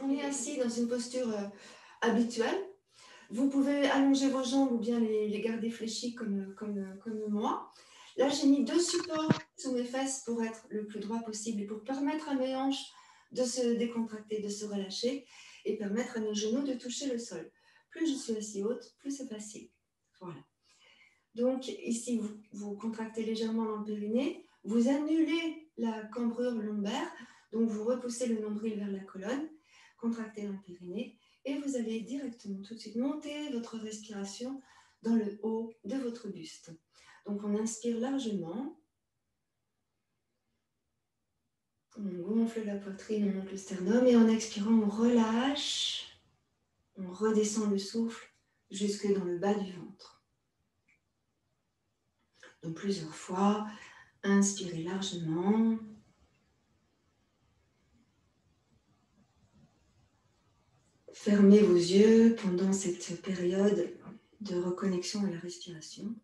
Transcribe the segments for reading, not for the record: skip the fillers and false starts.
On est assis dans une posture habituelle. Vous pouvez allonger vos jambes ou bien les garder fléchies comme moi. Là, j'ai mis 2 supports sur mes fesses pour être le plus droit possible et pour permettre à mes hanches de se décontracter, de se relâcher et permettre à mes genoux de toucher le sol. Plus je suis assis haute, plus c'est facile. Voilà. Donc ici, vous contractez légèrement dans le périnée, vous annulez la cambrure lombaire, donc vous repoussez le nombril vers la colonne, contractez dans le périnée et vous allez directement tout de suite monter votre respiration dans le haut de votre buste. Donc on inspire largement, on gonfle la poitrine, on monte le sternum et en expirant on relâche, on redescend le souffle jusque dans le bas du ventre. Donc plusieurs fois, inspirez largement. Fermez vos yeux pendant cette période de reconnexion à la respiration.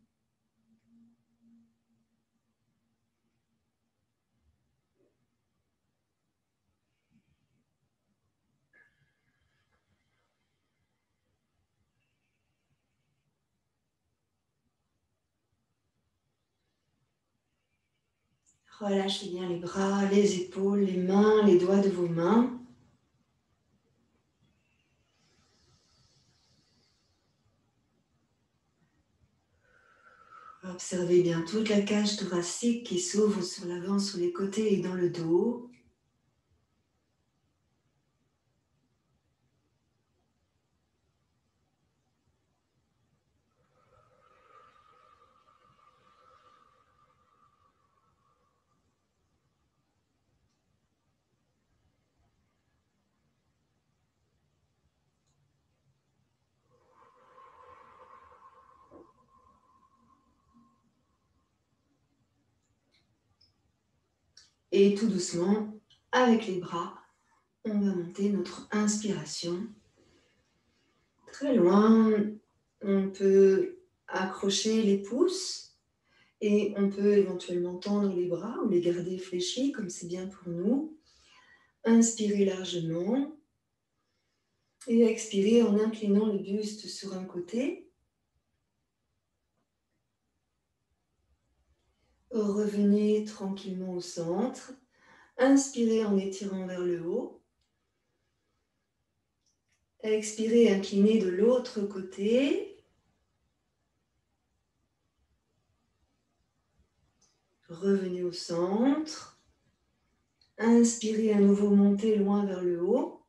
Relâchez bien les bras, les épaules, les mains, les doigts de vos mains. Observez bien toute la cage thoracique qui s'ouvre sur l'avant, sur les côtés et dans le dos. Et tout doucement, avec les bras, on va monter notre inspiration. Très loin, on peut accrocher les pouces et on peut éventuellement tendre les bras ou les garder fléchis comme c'est bien pour nous. Inspirez largement et expirez en inclinant le buste sur un côté. Revenez tranquillement au centre. Inspirez en étirant vers le haut. Expirez, inclinez de l'autre côté. Revenez au centre. Inspirez à nouveau, montez loin vers le haut.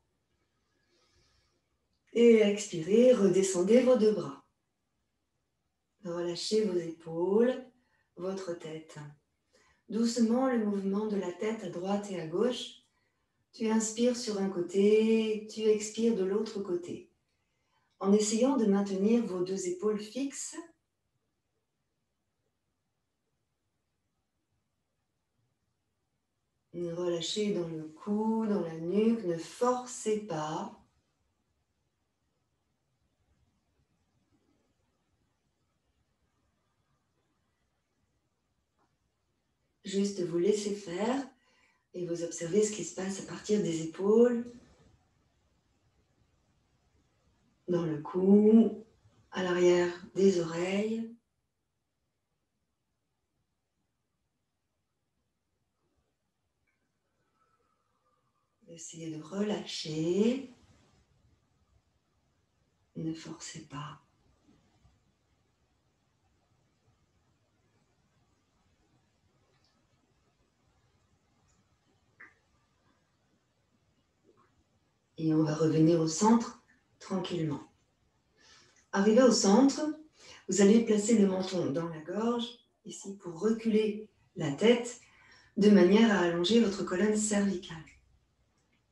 Et expirez, redescendez vos 2 bras. Relâchez vos épaules, votre tête. Doucement, le mouvement de la tête à droite et à gauche. Tu inspires sur un côté, tu expires de l'autre côté. En essayant de maintenir vos 2 épaules fixes. Relâchez dans le cou, dans la nuque, ne forcez pas. Juste vous laissez faire et vous observez ce qui se passe à partir des épaules, dans le cou, à l'arrière des oreilles. Essayez de relâcher. Ne forcez pas. Et on va revenir au centre tranquillement. Arrivé au centre, vous allez placer le menton dans la gorge, ici pour reculer la tête, de manière à allonger votre colonne cervicale.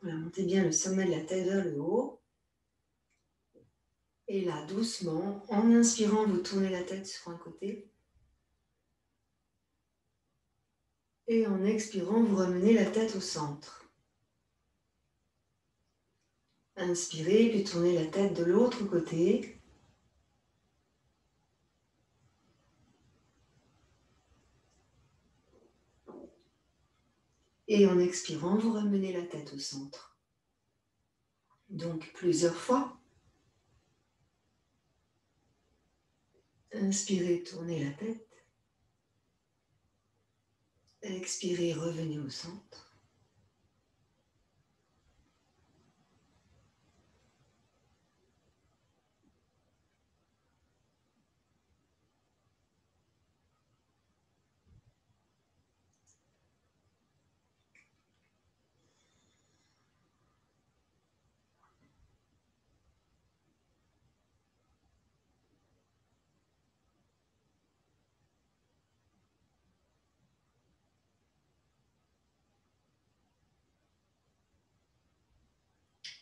Voilà, montez bien le sommet de la tête vers le haut. Et là, doucement, en inspirant, vous tournez la tête sur un côté. Et en expirant, vous ramenez la tête au centre. Inspirez, puis tournez la tête de l'autre côté. Et en expirant, vous ramenez la tête au centre. Donc plusieurs fois. Inspirez, tournez la tête. Expirez, revenez au centre.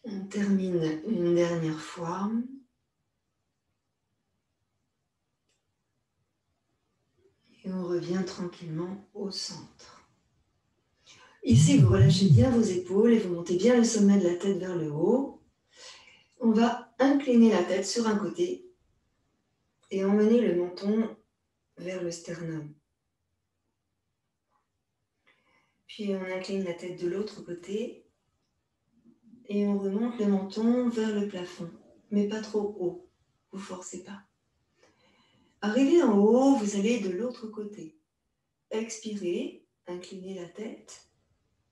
On termine une dernière fois. Et on revient tranquillement au centre. Ici, vous relâchez bien vos épaules et vous montez bien le sommet de la tête vers le haut. On va incliner la tête sur un côté et emmener le menton vers le sternum. Puis on incline la tête de l'autre côté et on remonte le menton vers le plafond, mais pas trop haut. Vous ne forcez pas. Arrivé en haut, vous allez de l'autre côté. Expirez, inclinez la tête,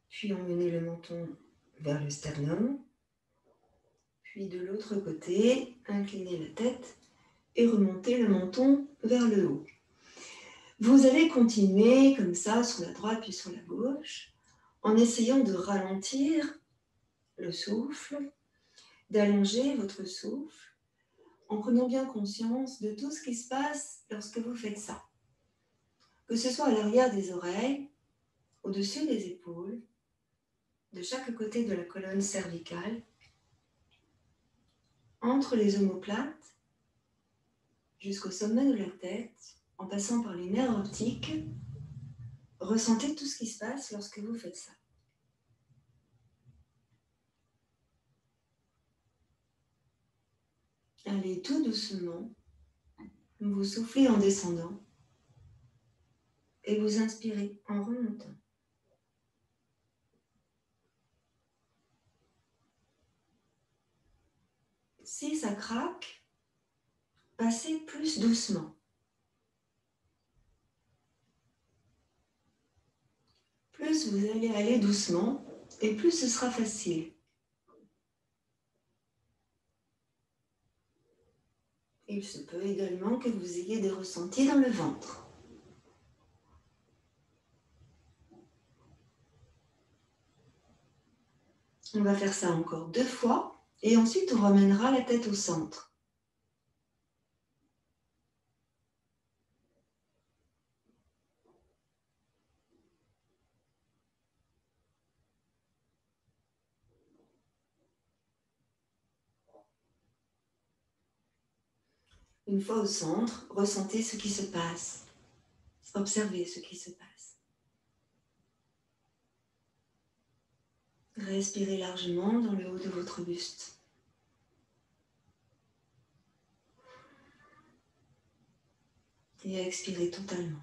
puis emmenez le menton vers le sternum. Puis de l'autre côté, inclinez la tête et remontez le menton vers le haut. Vous allez continuer comme ça sur la droite puis sur la gauche en essayant de ralentir le souffle, d'allonger votre souffle en prenant bien conscience de tout ce qui se passe lorsque vous faites ça. Que ce soit à l'arrière des oreilles, au-dessus des épaules, de chaque côté de la colonne cervicale, entre les omoplates, jusqu'au sommet de la tête, en passant par les nerfs optiques, ressentez tout ce qui se passe lorsque vous faites ça. Allez tout doucement, vous soufflez en descendant et vous inspirez en remontant. Si ça craque, passez plus doucement. Plus vous allez aller doucement et plus ce sera facile. Il se peut également que vous ayez des ressentis dans le ventre. On va faire ça encore 2 fois et ensuite on ramènera la tête au centre. Une fois au centre, ressentez ce qui se passe. Observez ce qui se passe. Respirez largement dans le haut de votre buste. Et expirez totalement.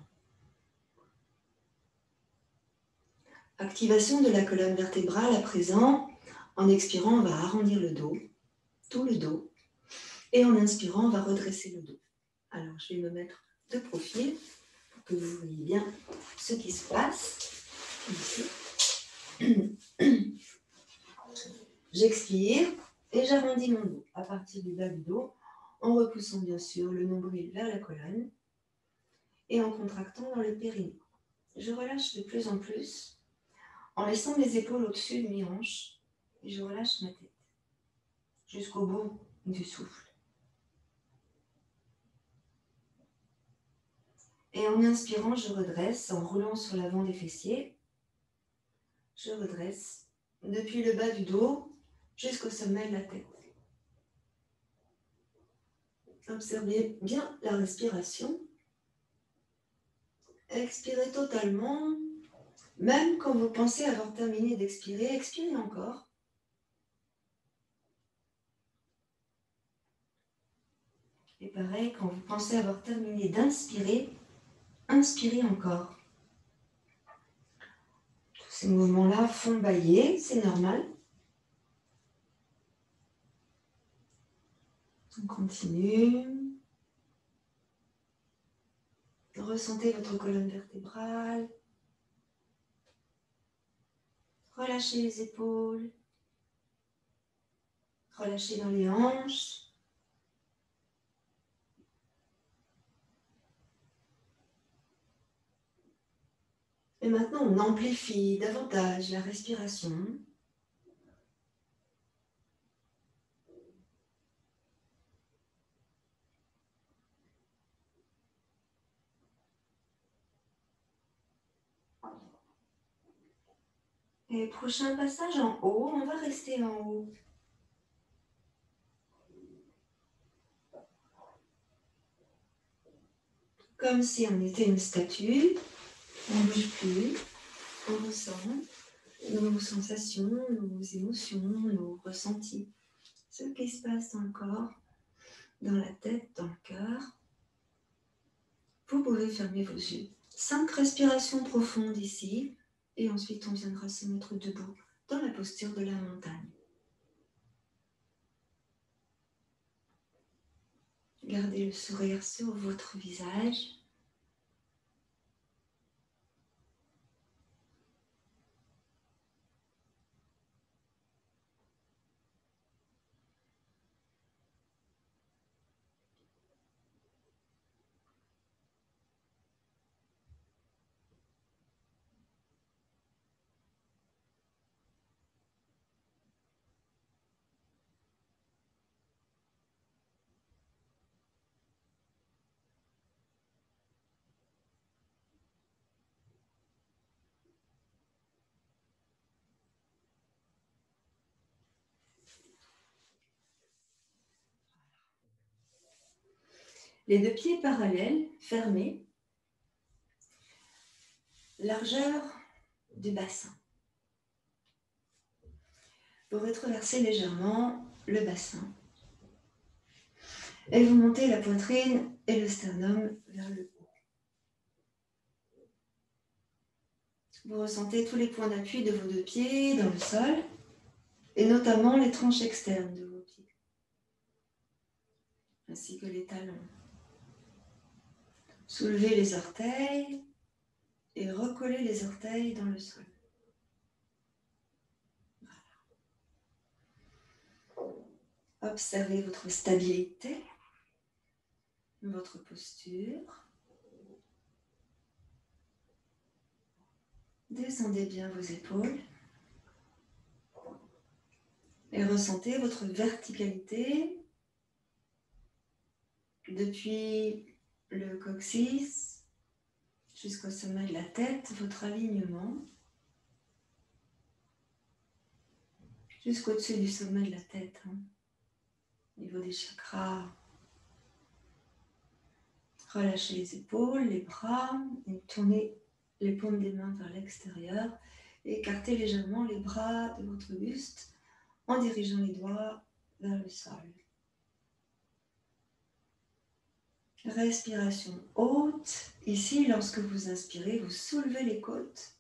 Activation de la colonne vertébrale à présent. En expirant, on va arrondir le dos, tout le dos. Et en inspirant, on va redresser le dos. Alors, je vais me mettre de profil pour que vous voyez bien ce qui se passe. Ici. J'expire et j'arrondis mon dos à partir du bas du dos, en repoussant bien sûr le nombril vers la colonne et en contractant dans le périnée. Je relâche de plus en plus en laissant les épaules au-dessus de mes hanches et je relâche ma tête jusqu'au bout du souffle. Et en inspirant, je redresse en roulant sur l'avant des fessiers. Je redresse depuis le bas du dos jusqu'au sommet de la tête. Observez bien la respiration. Expirez totalement. Même quand vous pensez avoir terminé d'expirer, expirez encore. Et pareil, quand vous pensez avoir terminé d'inspirer, inspirez encore. Tous ces mouvements-là font bâiller, c'est normal. On continue. Ressentez votre colonne vertébrale. Relâchez les épaules. Relâchez dans les hanches. Et maintenant, on amplifie davantage la respiration. Et prochain passage en haut, on va rester en haut. Comme si on était une statue, on ne bouge plus, on ressent nos sensations, nos émotions, nos ressentis, ce qui se passe dans le corps, dans la tête, dans le cœur. Vous pouvez fermer vos yeux. 5 respirations profondes ici, et ensuite on viendra se mettre debout dans la posture de la montagne. Gardez le sourire sur votre visage. Les 2 pieds parallèles, fermés. Largeur du bassin. Vous retraversez légèrement le bassin. Et vous montez la poitrine et le sternum vers le haut. Vous ressentez tous les points d'appui de vos 2 pieds dans le sol, et notamment les tranches externes de vos pieds, ainsi que les talons. Soulevez les orteils et recollez les orteils dans le sol. Voilà. Observez votre stabilité, votre posture. Descendez bien vos épaules et ressentez votre verticalité depuis le coccyx jusqu'au sommet de la tête, votre alignement jusqu'au-dessus du sommet de la tête, au niveau des chakras. Relâchez les épaules, les bras, et tournez les paumes des mains vers l'extérieur et écartez légèrement les bras de votre buste en dirigeant les doigts vers le sol. Respiration haute. Ici, lorsque vous inspirez, vous soulevez les côtes,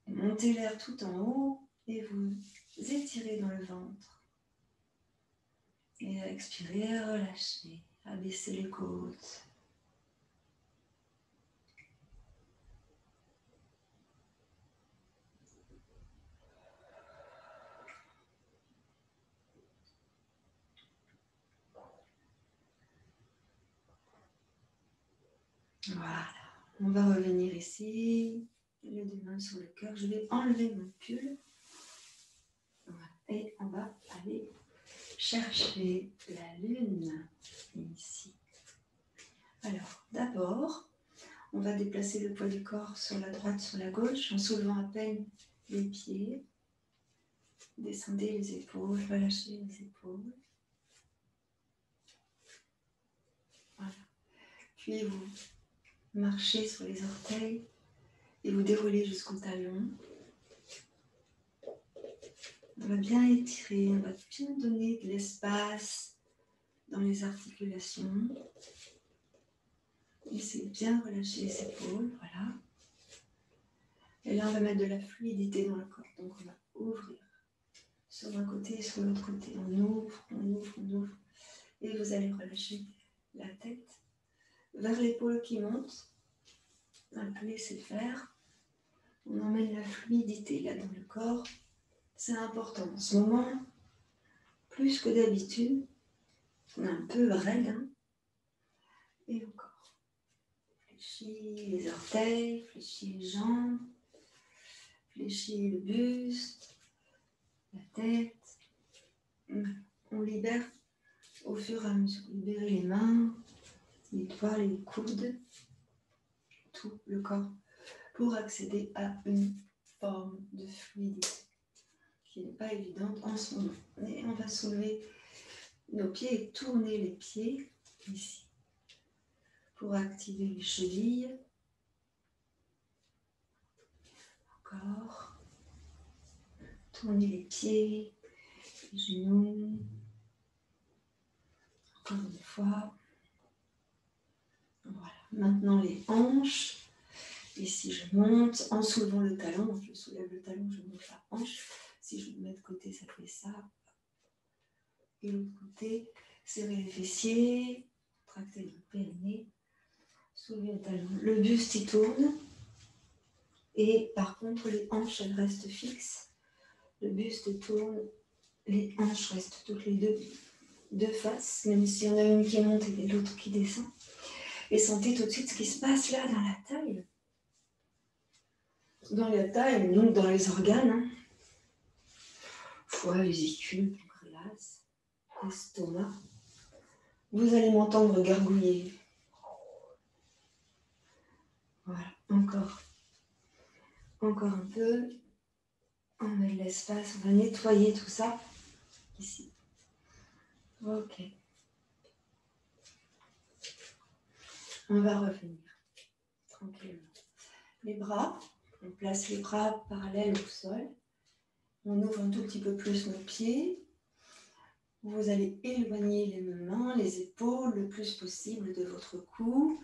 montez l'air tout en haut et vous étirez dans le ventre. Et expirez, relâchez, abaissez les côtes. Voilà, on va revenir ici, les 2 mains sur le cœur. Je vais enlever mon pull. Voilà. Et on va aller chercher la lune ici. Alors, d'abord, on va déplacer le poids du corps sur la droite, sur la gauche, en soulevant à peine les pieds. Descendez les épaules, relâchez les épaules. Voilà. Puis vous marchez sur les orteils et vous déroulez jusqu'au talon. On va bien étirer, on va bien donner de l'espace dans les articulations. Essayez de bien relâcher les épaules, voilà. Et là, on va mettre de la fluidité dans le corps. Donc, on va ouvrir sur un côté et sur l'autre côté. On ouvre, on ouvre, on ouvre. Et vous allez relâcher la tête vers l'épaule qui monte. Un peu laisser faire. On emmène la fluidité là dans le corps. C'est important en ce moment, plus que d'habitude. On est un peu raide. Hein. Et encore. Fléchis les orteils, fléchis les jambes, fléchis le buste, la tête. On libère au fur et à mesure. Libérez les mains, les doigts, les coudes, tout le corps, pour accéder à une forme de fluidité qui n'est pas évidente en ce moment. Et on va soulever nos pieds et tourner les pieds ici pour activer les chevilles. Encore. Tourner les pieds, les genoux. Encore une fois. Voilà. Maintenant les hanches. Ici je monte en soulevant le talon. Je soulève le talon, je monte la hanche. Si je me mets de côté, ça fait ça. Et l'autre côté, serrer les fessiers, tracter le périnée, soulever le talon. Le buste il tourne. Et par contre, les hanches elles restent fixes. Le buste tourne, les hanches restent toutes les deux faces, même si on a une qui monte et l'autre qui descend. Et sentez tout de suite ce qui se passe là dans la taille. Dans la taille, donc dans les organes. Hein. Foie, vésicule, pancréas, estomac. Vous allez m'entendre gargouiller. Voilà, encore. Encore un peu. On met de l'espace, on va nettoyer tout ça. Ici. Ok. On va revenir. Tranquillement. Les bras, on place les bras parallèles au sol. On ouvre un tout petit peu plus nos pieds. Vous allez éloigner les mains, les épaules le plus possible de votre cou.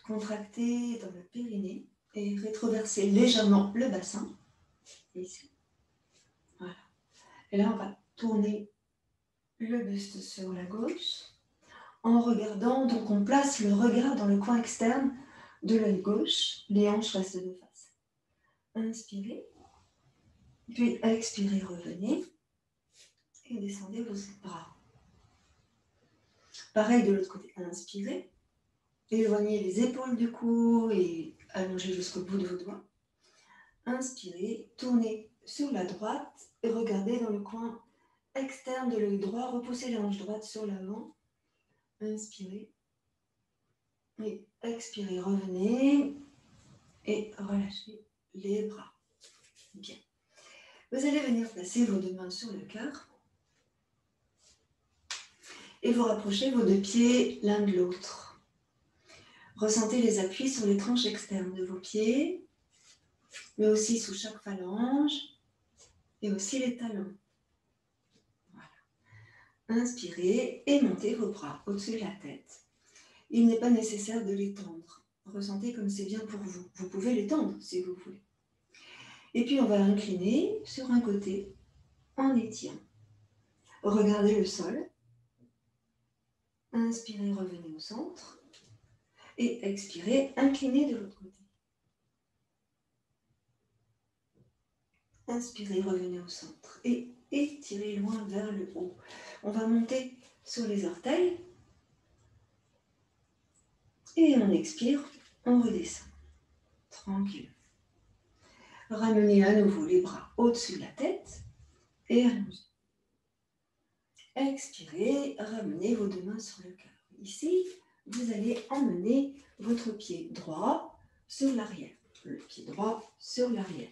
Contracter dans le périnée et rétroverser légèrement le bassin. Ici. Voilà. Et là, on va tourner le buste sur la gauche en regardant. Donc, on place le regard dans le coin externe de l'œil gauche. Les hanches restent de face. Inspirez. Puis expirez, revenez. Et descendez vos bras. Pareil de l'autre côté. Inspirez. Éloignez les épaules du cou et allongez jusqu'au bout de vos doigts. Inspirez, tournez sur la droite et regardez dans le coin externe de l'œil droit. Repoussez la hanche droite sur l'avant. Inspirez. Et expirez, revenez. Et relâchez les bras. Bien. Vous allez venir placer vos deux mains sur le cœur. Et vous rapprochez vos deux pieds l'un de l'autre. Ressentez les appuis sur les tranches externes de vos pieds, mais aussi sous chaque phalange, et aussi les talons. Voilà. Inspirez et montez vos bras au-dessus de la tête. Il n'est pas nécessaire de les tendre. Ressentez comme c'est bien pour vous. Vous pouvez les tendre si vous voulez. Et puis on va incliner sur un côté en étirant. Regardez le sol. Inspirez, revenez au centre. Et expirez, inclinez de l'autre côté. Inspirez, revenez au centre. Et étirez loin vers le haut. On va monter sur les orteils. Et on expire, on redescend. Tranquille. Ramenez à nouveau les bras au-dessus de la tête. Et allongez. Expirez, ramenez vos deux mains sur le cœur. Ici, vous allez emmener votre pied droit sur l'arrière. Le pied droit sur l'arrière.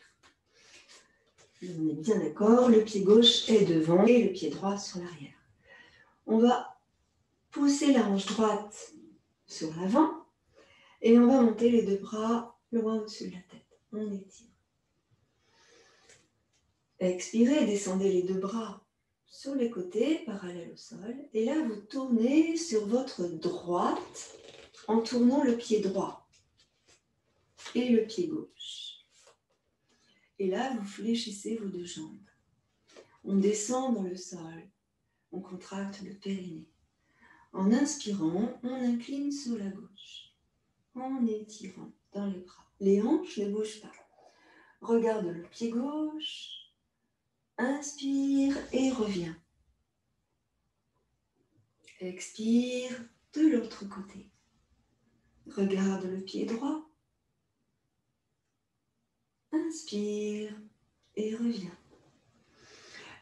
On est bien d'accord, le pied gauche est devant et le pied droit sur l'arrière. On va pousser la hanche droite sur l'avant et on va monter les deux bras loin au-dessus de la tête. On étire. Expirez, descendez les deux bras sur les côtés, parallèles au sol. Et là, vous tournez sur votre droite en tournant le pied droit et le pied gauche. Et là, vous fléchissez vos deux jambes. On descend dans le sol. On contracte le périnée. En inspirant, on incline sous la gauche, en étirant dans les bras. Les hanches ne bougent pas. Regarde le pied gauche, inspire et reviens. Expire de l'autre côté. Regarde le pied droit. Inspire et reviens.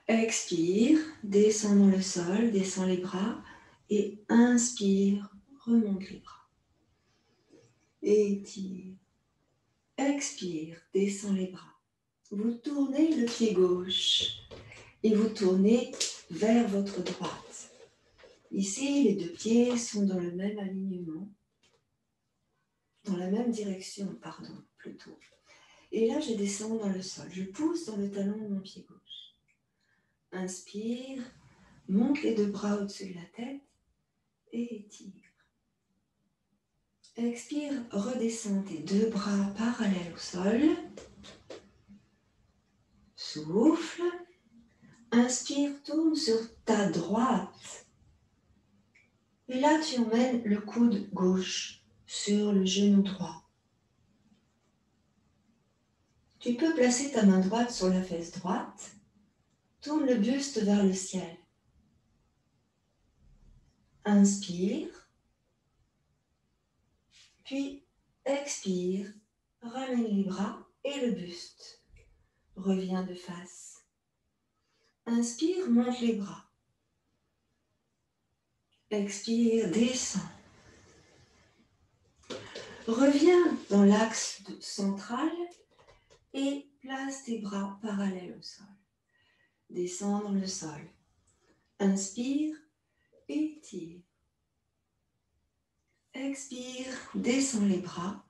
Expire, descends dans le sol, descends les bras et inspire, remonte les bras. Étire. Expire, descends les bras. Vous tournez le pied gauche et vous tournez vers votre droite. Ici, les deux pieds sont dans le même alignement, dans la même direction, pardon, plutôt. Et là, je descends dans le sol. Je pousse dans le talon de mon pied gauche. Inspire, monte les deux bras au-dessus de la tête et étire. Expire, redescends tes deux bras parallèles au sol. Souffle. Inspire, tourne sur ta droite. Et là, tu emmènes le coude gauche sur le genou droit. Tu peux placer ta main droite sur la fesse droite. Tourne le buste vers le ciel. Inspire. Puis expire. Ramène les bras et le buste. Reviens de face. Inspire, monte les bras. Expire, descends. Reviens dans l'axe central et place tes bras parallèles au sol. Descends dans le sol. Inspire, étire. Expire, descends les bras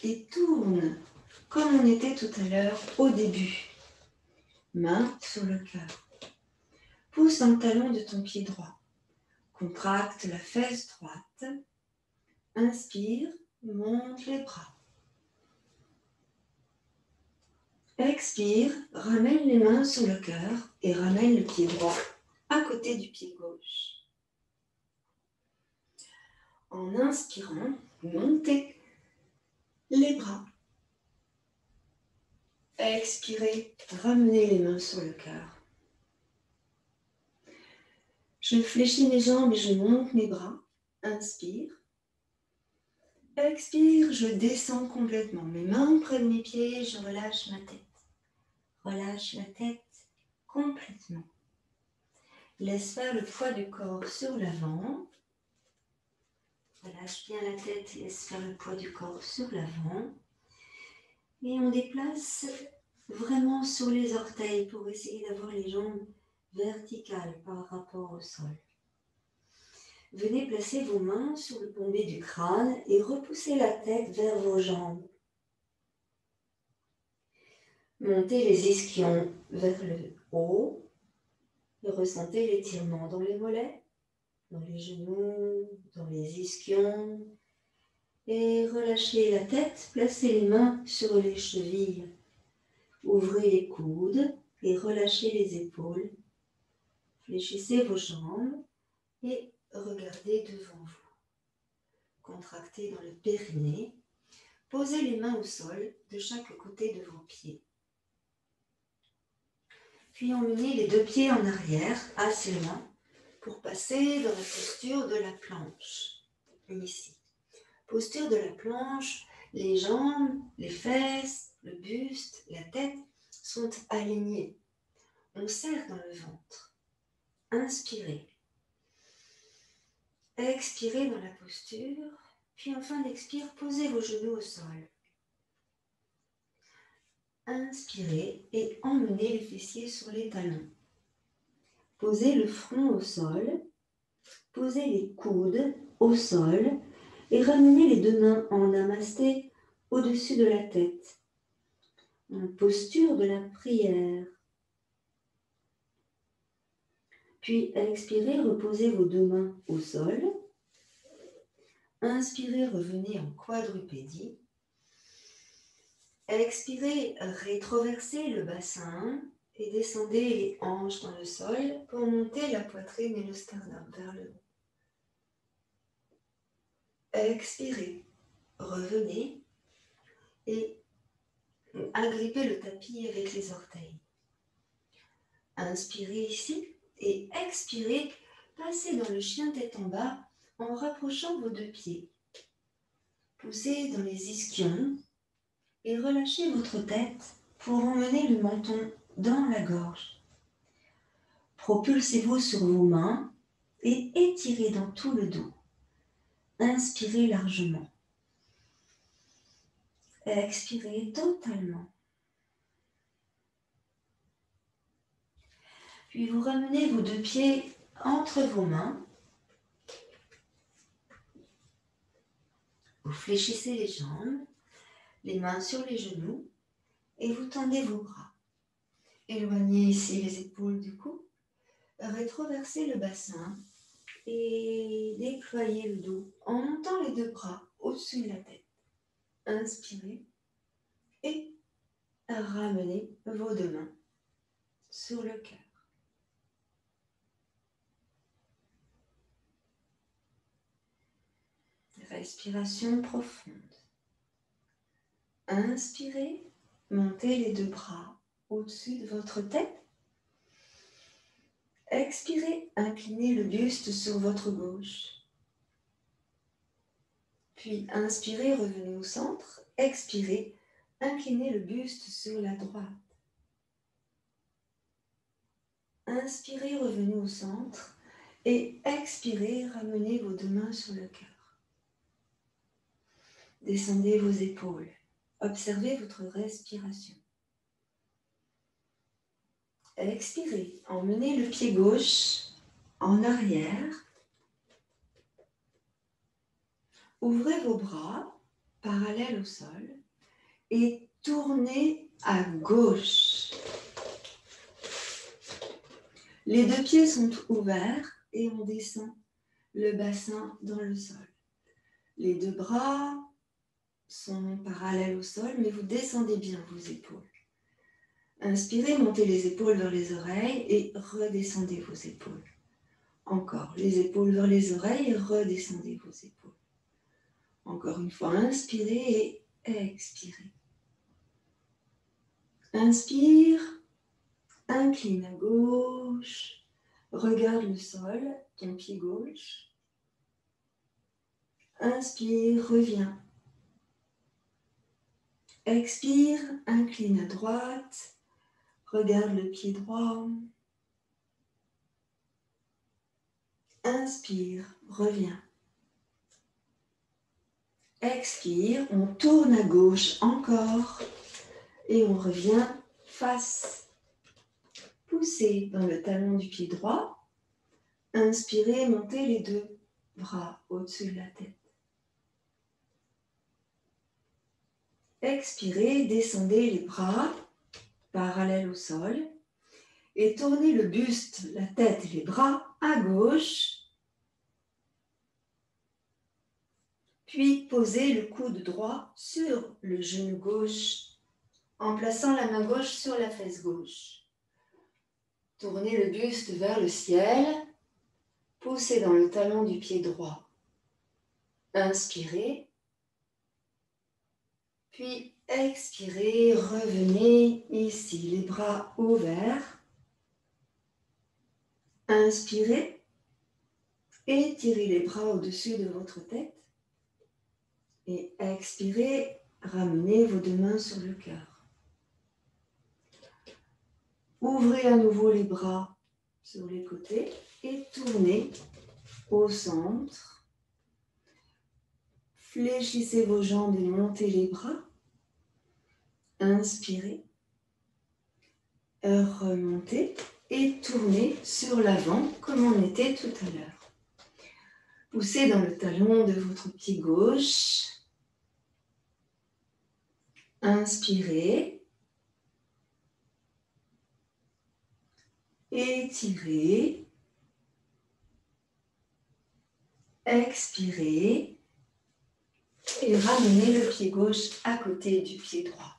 et tourne comme on était tout à l'heure au début. Main sur le cœur. Pousse dans le talon de ton pied droit. Contracte la fesse droite. Inspire, monte les bras. Expire, ramène les mains sur le cœur et ramène le pied droit à côté du pied gauche. En inspirant, montez les bras. Expirez, ramenez les mains sur le cœur. Je fléchis mes jambes et je monte mes bras. Inspire. Expire, je descends complètement. Mes mains près de mes pieds, je relâche ma tête. Relâche la tête complètement. Laisse faire le poids du corps sur l'avant. Relâche bien la tête, laisse faire le poids du corps sur l'avant. Et on déplace vraiment sur les orteils pour essayer d'avoir les jambes verticales par rapport au sol. Venez placer vos mains sur le bombé du crâne et repoussez la tête vers vos jambes. Montez les ischions vers le haut et ressentez l'étirement dans les mollets, dans les genoux, dans les ischions. Et relâchez la tête, placez les mains sur les chevilles. Ouvrez les coudes et relâchez les épaules. Fléchissez vos jambes et regardez devant vous. Contractez dans le périnée. Posez les mains au sol de chaque côté de vos pieds. Puis emmenez les deux pieds en arrière, assez loin, pour passer dans la posture de la planche. Ici. Posture de la planche, les jambes, les fesses, le buste, la tête sont alignés. On serre dans le ventre. Inspirez. Expirez dans la posture. Puis en fin d'expire, posez vos genoux au sol. Inspirez et emmenez les fessiers sur les talons. Posez le front au sol. Posez les coudes au sol et ramenez les deux mains en namasté au-dessus de la tête. En posture de la prière. Puis expirez, reposez vos deux mains au sol. Inspirez, revenez en quadrupédie. Expirez, rétroversez le bassin et descendez les hanches dans le sol pour monter la poitrine et le sternum vers le haut. Expirez. Revenez et agrippez le tapis avec les orteils. Inspirez ici et expirez. Passez dans le chien tête en bas en rapprochant vos deux pieds. Poussez dans les ischions et relâchez votre tête pour emmener le menton dans la gorge. Propulsez-vous sur vos mains et étirez dans tout le dos. Inspirez largement. Expirez totalement. Puis vous ramenez vos deux pieds entre vos mains. Vous fléchissez les jambes, les mains sur les genoux et vous tendez vos bras. Éloignez ici les épaules du cou. Rétroversez le bassin et déployez le dos en montant les deux bras au-dessus de la tête. Inspirez et ramenez vos deux mains sur le cœur. Respiration profonde. Inspirez, montez les deux bras au-dessus de votre tête. Expirez, inclinez le buste sur votre gauche. Puis inspirez, revenez au centre. Expirez, inclinez le buste sur la droite. Inspirez, revenez au centre. Et expirez, ramenez vos deux mains sur le cœur. Descendez vos épaules. Observez votre respiration. Expirez, emmenez le pied gauche en arrière. Ouvrez vos bras parallèles au sol et tournez à gauche. Les deux pieds sont ouverts et on descend le bassin dans le sol. Les deux bras sont parallèles au sol, mais vous descendez bien vos épaules. Inspirez, montez les épaules vers les oreilles et redescendez vos épaules. Encore, les épaules vers les oreilles et redescendez vos épaules. Encore une fois, inspirez et expirez. Inspire, incline à gauche, regarde le sol, ton pied gauche. Inspire, reviens. Expire, incline à droite, regarde le pied droit. Inspire, reviens. Expire, on tourne à gauche encore et on revient face. Poussez dans le talon du pied droit. Inspirez, montez les deux bras au-dessus de la tête. Expirez, descendez les bras parallèles au sol et tournez le buste, la tête et les bras à gauche. Puis posez le coude droit sur le genou gauche en plaçant la main gauche sur la fesse gauche. Tournez le buste vers le ciel. Poussez dans le talon du pied droit. Inspirez. Puis expirez, revenez ici, les bras ouverts. Inspirez. Étirez les bras au-dessus de votre tête. Et expirez, ramenez vos deux mains sur le cœur. Ouvrez à nouveau les bras sur les côtés et tournez au centre. Fléchissez vos jambes et montez les bras. Inspirez. Remontez et tournez sur l'avant comme on était tout à l'heure. Poussez dans le talon de votre pied gauche. Inspirez. Étirez. Expirez. Et ramenez le pied gauche à côté du pied droit.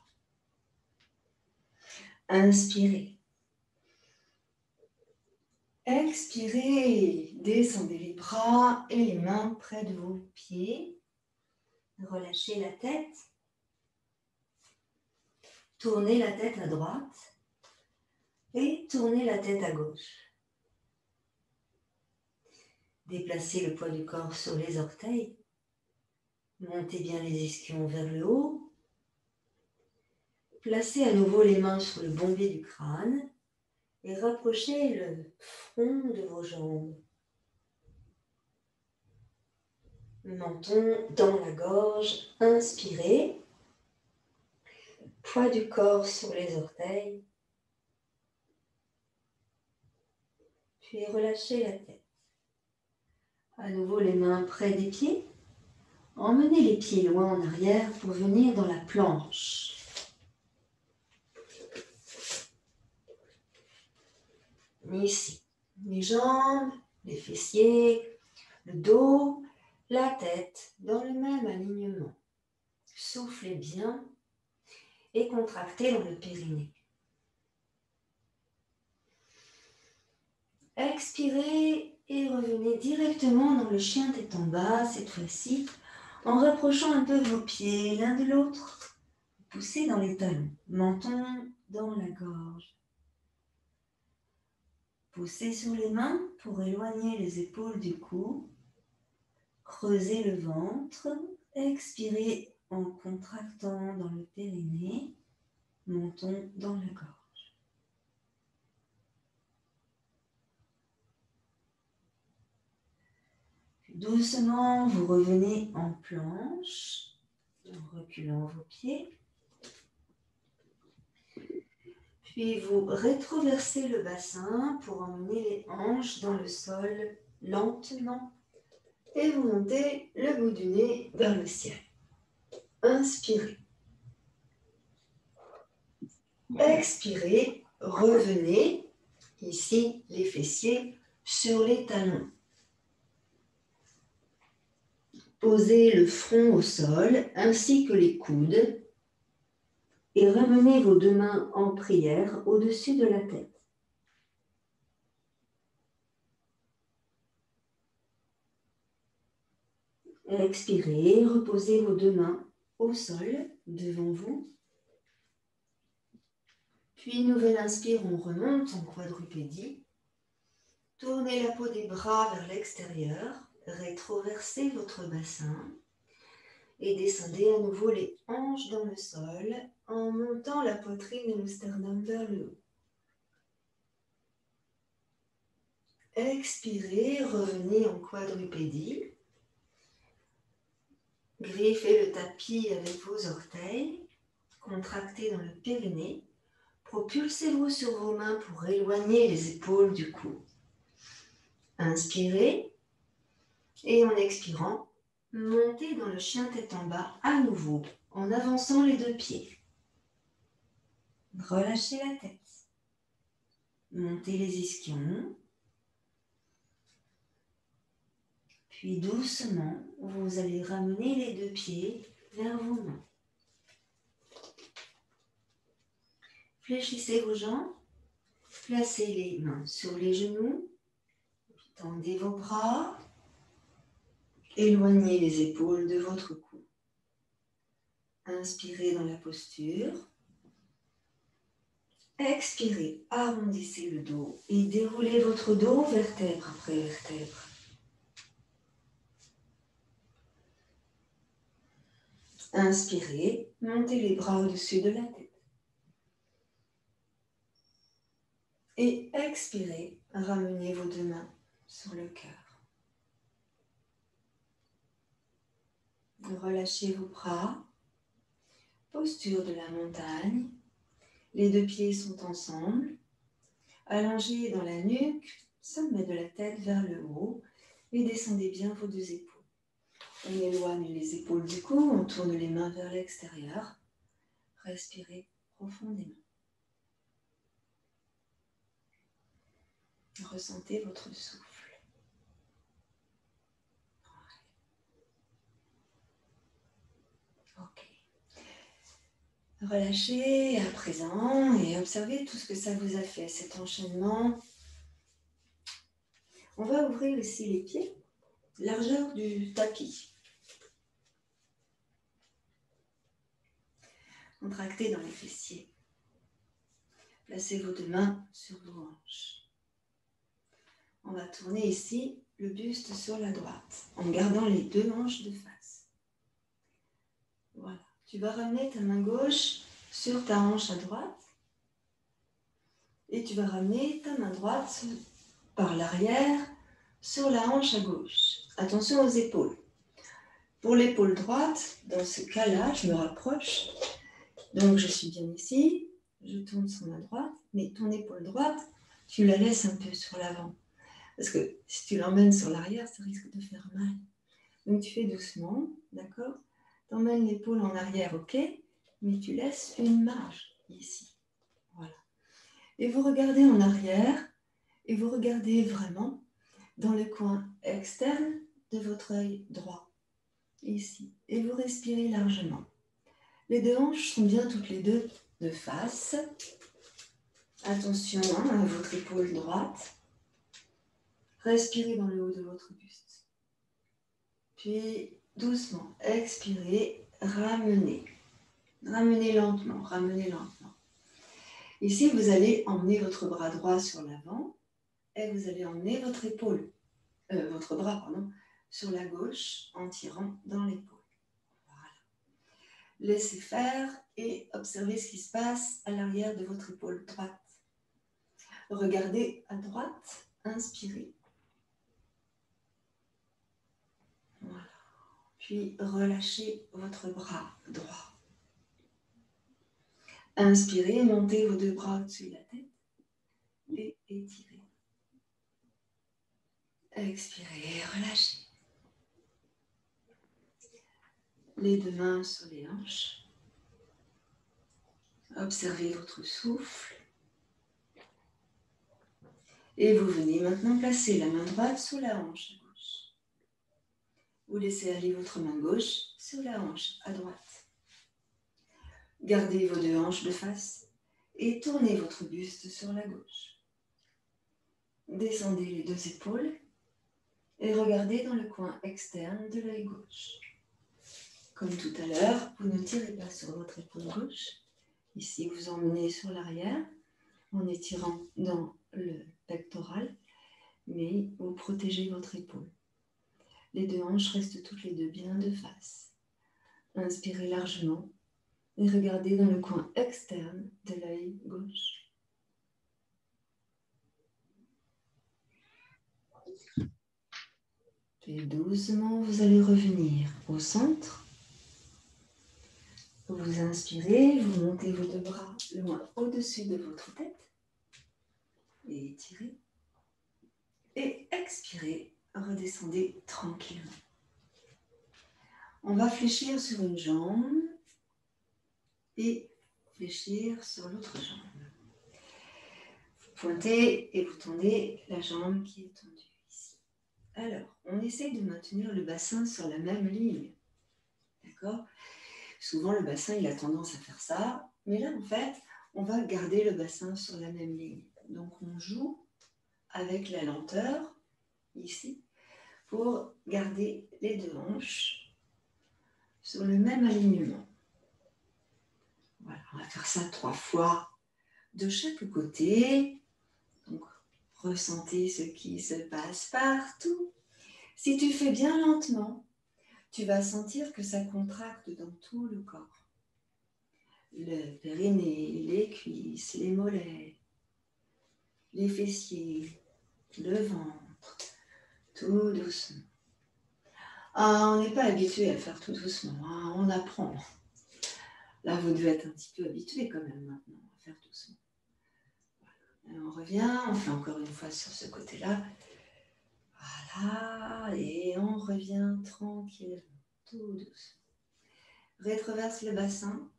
Inspirez. Expirez. Descendez les bras et les mains près de vos pieds. Relâchez la tête. Tournez la tête à droite et tournez la tête à gauche. Déplacez le poids du corps sur les orteils. Montez bien les ischions vers le haut. Placez à nouveau les mains sur le bombé du crâne et rapprochez le front de vos jambes. Menton dans la gorge, inspirez. Poids du corps sur les orteils. Puis relâchez la tête. À nouveau les mains près des pieds. Emmenez les pieds loin en arrière pour venir dans la planche. Ici, les jambes, les fessiers, le dos, la tête dans le même alignement. Soufflez bien et contractez dans le périnée. Expirez et revenez directement dans le chien tête en bas cette fois-ci en rapprochant un peu vos pieds l'un de l'autre. Poussez dans les talons, menton dans la gorge. Poussez sur les mains pour éloigner les épaules du cou. Creusez le ventre. Expirez en contractant dans le périnée, menton dans la gorge. Puis doucement, vous revenez en planche, en reculant vos pieds. Puis vous rétroversez le bassin pour emmener les hanches dans le sol lentement. Et vous montez le bout du nez vers le ciel. Inspirez. Expirez, revenez, ici les fessiers sur les talons. Posez le front au sol ainsi que les coudes et ramenez vos deux mains en prière au-dessus de la tête. Expirez, reposez vos deux mains au sol devant vous. Puis, nouvelle inspire, on remonte en quadrupédie. Tournez la peau des bras vers l'extérieur, rétroversez votre bassin et descendez à nouveau les hanches dans le sol en montant la poitrine et le sternum vers le haut. Expirez, revenez en quadrupédie. Griffez le tapis avec vos orteils, contractez dans le périnée. Propulsez-vous sur vos mains pour éloigner les épaules du cou. Inspirez et en expirant, montez dans le chien tête en bas à nouveau en avançant les deux pieds. Relâchez la tête. Montez les ischions. Puis doucement, vous allez ramener les deux pieds vers vos mains. Fléchissez vos jambes. Placez les mains sur les genoux. Tendez vos bras. Éloignez les épaules de votre cou. Inspirez dans la posture. Expirez, arrondissez le dos et déroulez votre dos vertèbre après vertèbre. Inspirez, montez les bras au-dessus de la tête. Et expirez, ramenez vos deux mains sur le cœur. Relâchez vos bras. Posture de la montagne. Les deux pieds sont ensemble. Allongez dans la nuque, sommet de la tête vers le haut et descendez bien vos deux épaules. On éloigne les épaules du cou, on tourne les mains vers l'extérieur. Respirez profondément. Ressentez votre souffle. Ok. Relâchez à présent et observez tout ce que ça vous a fait, cet enchaînement. On va ouvrir ici les pieds, largeur du tapis. contractez dans les fessiers. Placez vos deux mains sur vos hanches. On va tourner ici le buste sur la droite, en gardant les deux hanches de face. Voilà. Tu vas ramener ta main gauche sur ta hanche à droite. Et tu vas ramener ta main droite par l'arrière sur la hanche à gauche. Attention aux épaules. Pour l'épaule droite, dans ce cas-là, je me rapproche. Donc, je suis bien ici. Je tourne sur ma droite. Mais ton épaule droite, tu la laisses un peu sur l'avant. Parce que si tu l'emmènes sur l'arrière, ça risque de faire mal. Donc, tu fais doucement, d'accord? Tu emmènes l'épaule en arrière, ok? Mais tu laisses une marge ici. Voilà. Et vous regardez en arrière et vous regardez vraiment dans le coin externe de votre œil droit, ici. Et vous respirez largement. Les deux hanches sont bien toutes les deux de face. Attention à votre épaule droite. Respirez dans le haut de votre buste. Puis doucement, expirez, ramenez. Ramenez lentement, ramenez lentement. Ici, vous allez emmener votre bras droit sur l'avant et vous allez emmener votre bras, sur la gauche en tirant dans l'épaule. Voilà. Laissez faire et observez ce qui se passe à l'arrière de votre épaule droite. Regardez à droite, inspirez. Voilà. Puis relâchez votre bras droit. Inspirez, montez vos deux bras au-dessus de la tête et étirez. Expirez, relâchez. Les deux mains sur les hanches. Observez votre souffle. Et vous venez maintenant placer la main droite sous la hanche à gauche. Vous laissez aller votre main gauche sur la hanche à droite. Gardez vos deux hanches de face et tournez votre buste sur la gauche. Descendez les deux épaules et regardez dans le coin externe de l'œil gauche. Comme tout à l'heure, vous ne tirez pas sur votre épaule gauche. Ici, vous emmenez sur l'arrière en étirant dans le pectoral, mais vous protégez votre épaule. Les deux hanches restent toutes les deux bien de face. Inspirez largement et regardez dans le coin externe de l'œil gauche. Puis doucement, vous allez revenir au centre. Vous inspirez, vous montez vos deux bras loin au-dessus de votre tête. Et étirez. Et expirez, redescendez tranquillement. On va fléchir sur une jambe et fléchir sur l'autre jambe. Vous pointez et vous tendez la jambe qui est tendue ici. Alors, on essaie de maintenir le bassin sur la même ligne. D'accord ? Souvent, le bassin, il a tendance à faire ça. Mais là, en fait, on va garder le bassin sur la même ligne. Donc, on joue avec la lenteur, ici, pour garder les deux hanches sur le même alignement. Voilà, on va faire ça 3 fois de chaque côté. Donc, ressentez ce qui se passe partout. Si tu fais bien lentement, tu vas sentir que ça contracte dans tout le corps. Le périnée, les cuisses, les mollets, les fessiers, le ventre, tout doucement. Ah, on n'est pas habitué à faire tout doucement, hein, on apprend. Là, vous devez être un petit peu habitué quand même maintenant à faire doucement. Voilà. Et on revient, on fait encore une fois sur ce côté-là. Voilà, et on revient tranquillement, tout doucement. Rétroverse le bassin,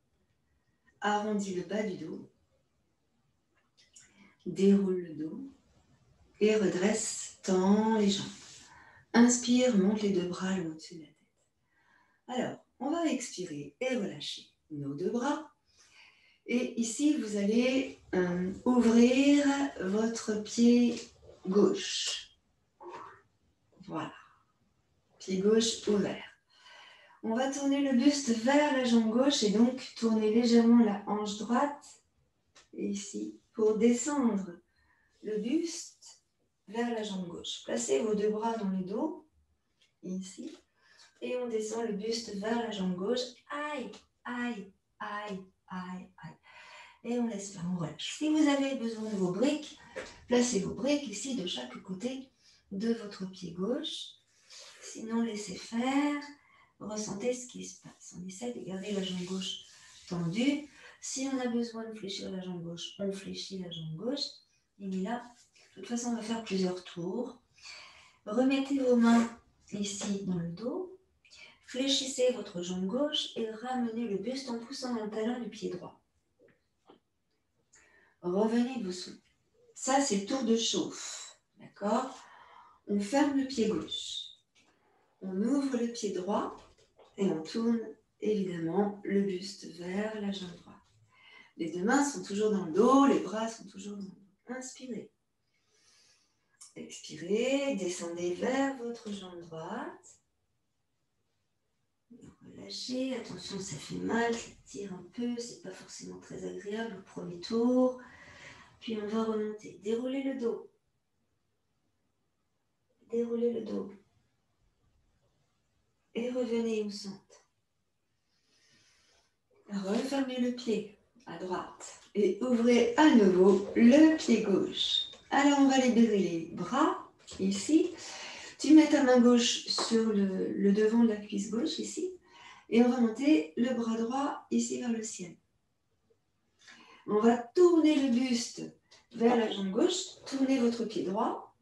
arrondis le bas du dos, déroule le dos et redresse, tends les jambes. Inspire, monte les deux bras loin au-dessus de la tête. Alors, on va expirer et relâcher nos deux bras. Et ici, vous allez ouvrir votre pied gauche. Voilà. Pied gauche ouvert. On va tourner le buste vers la jambe gauche et donc tourner légèrement la hanche droite, ici, pour descendre le buste vers la jambe gauche. Placez vos deux bras dans le dos, ici, et on descend le buste vers la jambe gauche. Aïe, aïe, aïe, aïe, aïe. Et on laisse faire, on relâche. Si vous avez besoin de vos briques, placez vos briques ici de chaque côté de votre pied gauche. Sinon, laissez faire. Ressentez ce qui se passe. On essaie de garder la jambe gauche tendue. Si on a besoin de fléchir la jambe gauche, on fléchit la jambe gauche. Et là, de toute façon, on va faire plusieurs tours. Remettez vos mains ici dans le dos. Fléchissez votre jambe gauche et ramenez le buste en poussant le talon du pied droit. Revenez dessous. Ça, c'est le tour de chauffe. D'accord? On ferme le pied gauche. On ouvre le pied droit et on tourne évidemment le buste vers la jambe droite. Les deux mains sont toujours dans le dos, les bras sont toujours dans le dos. Inspirez. Expirez, descendez vers votre jambe droite. Relâchez, attention, ça fait mal, ça tire un peu, c'est pas forcément très agréable au premier tour. Puis on va remonter, déroulez le dos. Déroulez le dos. Et revenez au centre. Refermez le pied à droite et ouvrez à nouveau le pied gauche. Alors on va libérer les bras ici. Tu mets ta main gauche sur le devant de la cuisse gauche ici et on va monter le bras droit ici vers le ciel. On va tourner le buste vers la jambe gauche, tournez votre pied droit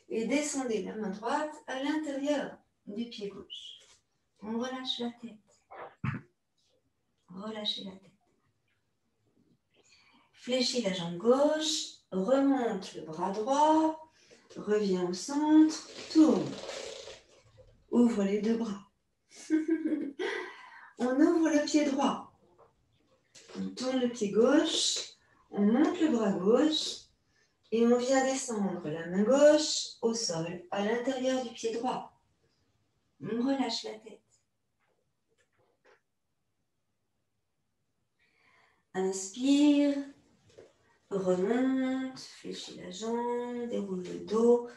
et descendez la main droite à l'intérieur du pied gauche. On relâche la tête. Relâchez la tête. Fléchis la jambe gauche, remonte le bras droit, reviens au centre, tourne. Ouvre les deux bras. On ouvre le pied droit. On tourne le pied gauche, on monte le bras gauche et on vient descendre la main gauche au sol, à l'intérieur du pied droit. On relâche la tête. Inspire, remonte, fléchis la jambe, déroule le dos,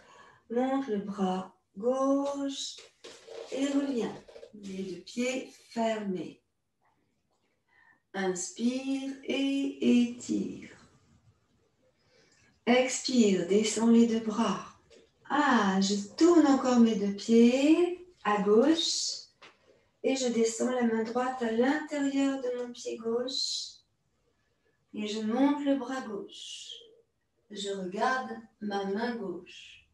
monte le bras gauche et reviens. Les deux pieds fermés. Inspire et étire. Expire, descends les deux bras. Ah, je tourne encore mes deux pieds à gauche et je descends la main droite à l'intérieur de mon pied gauche et je monte le bras gauche. Je regarde ma main gauche.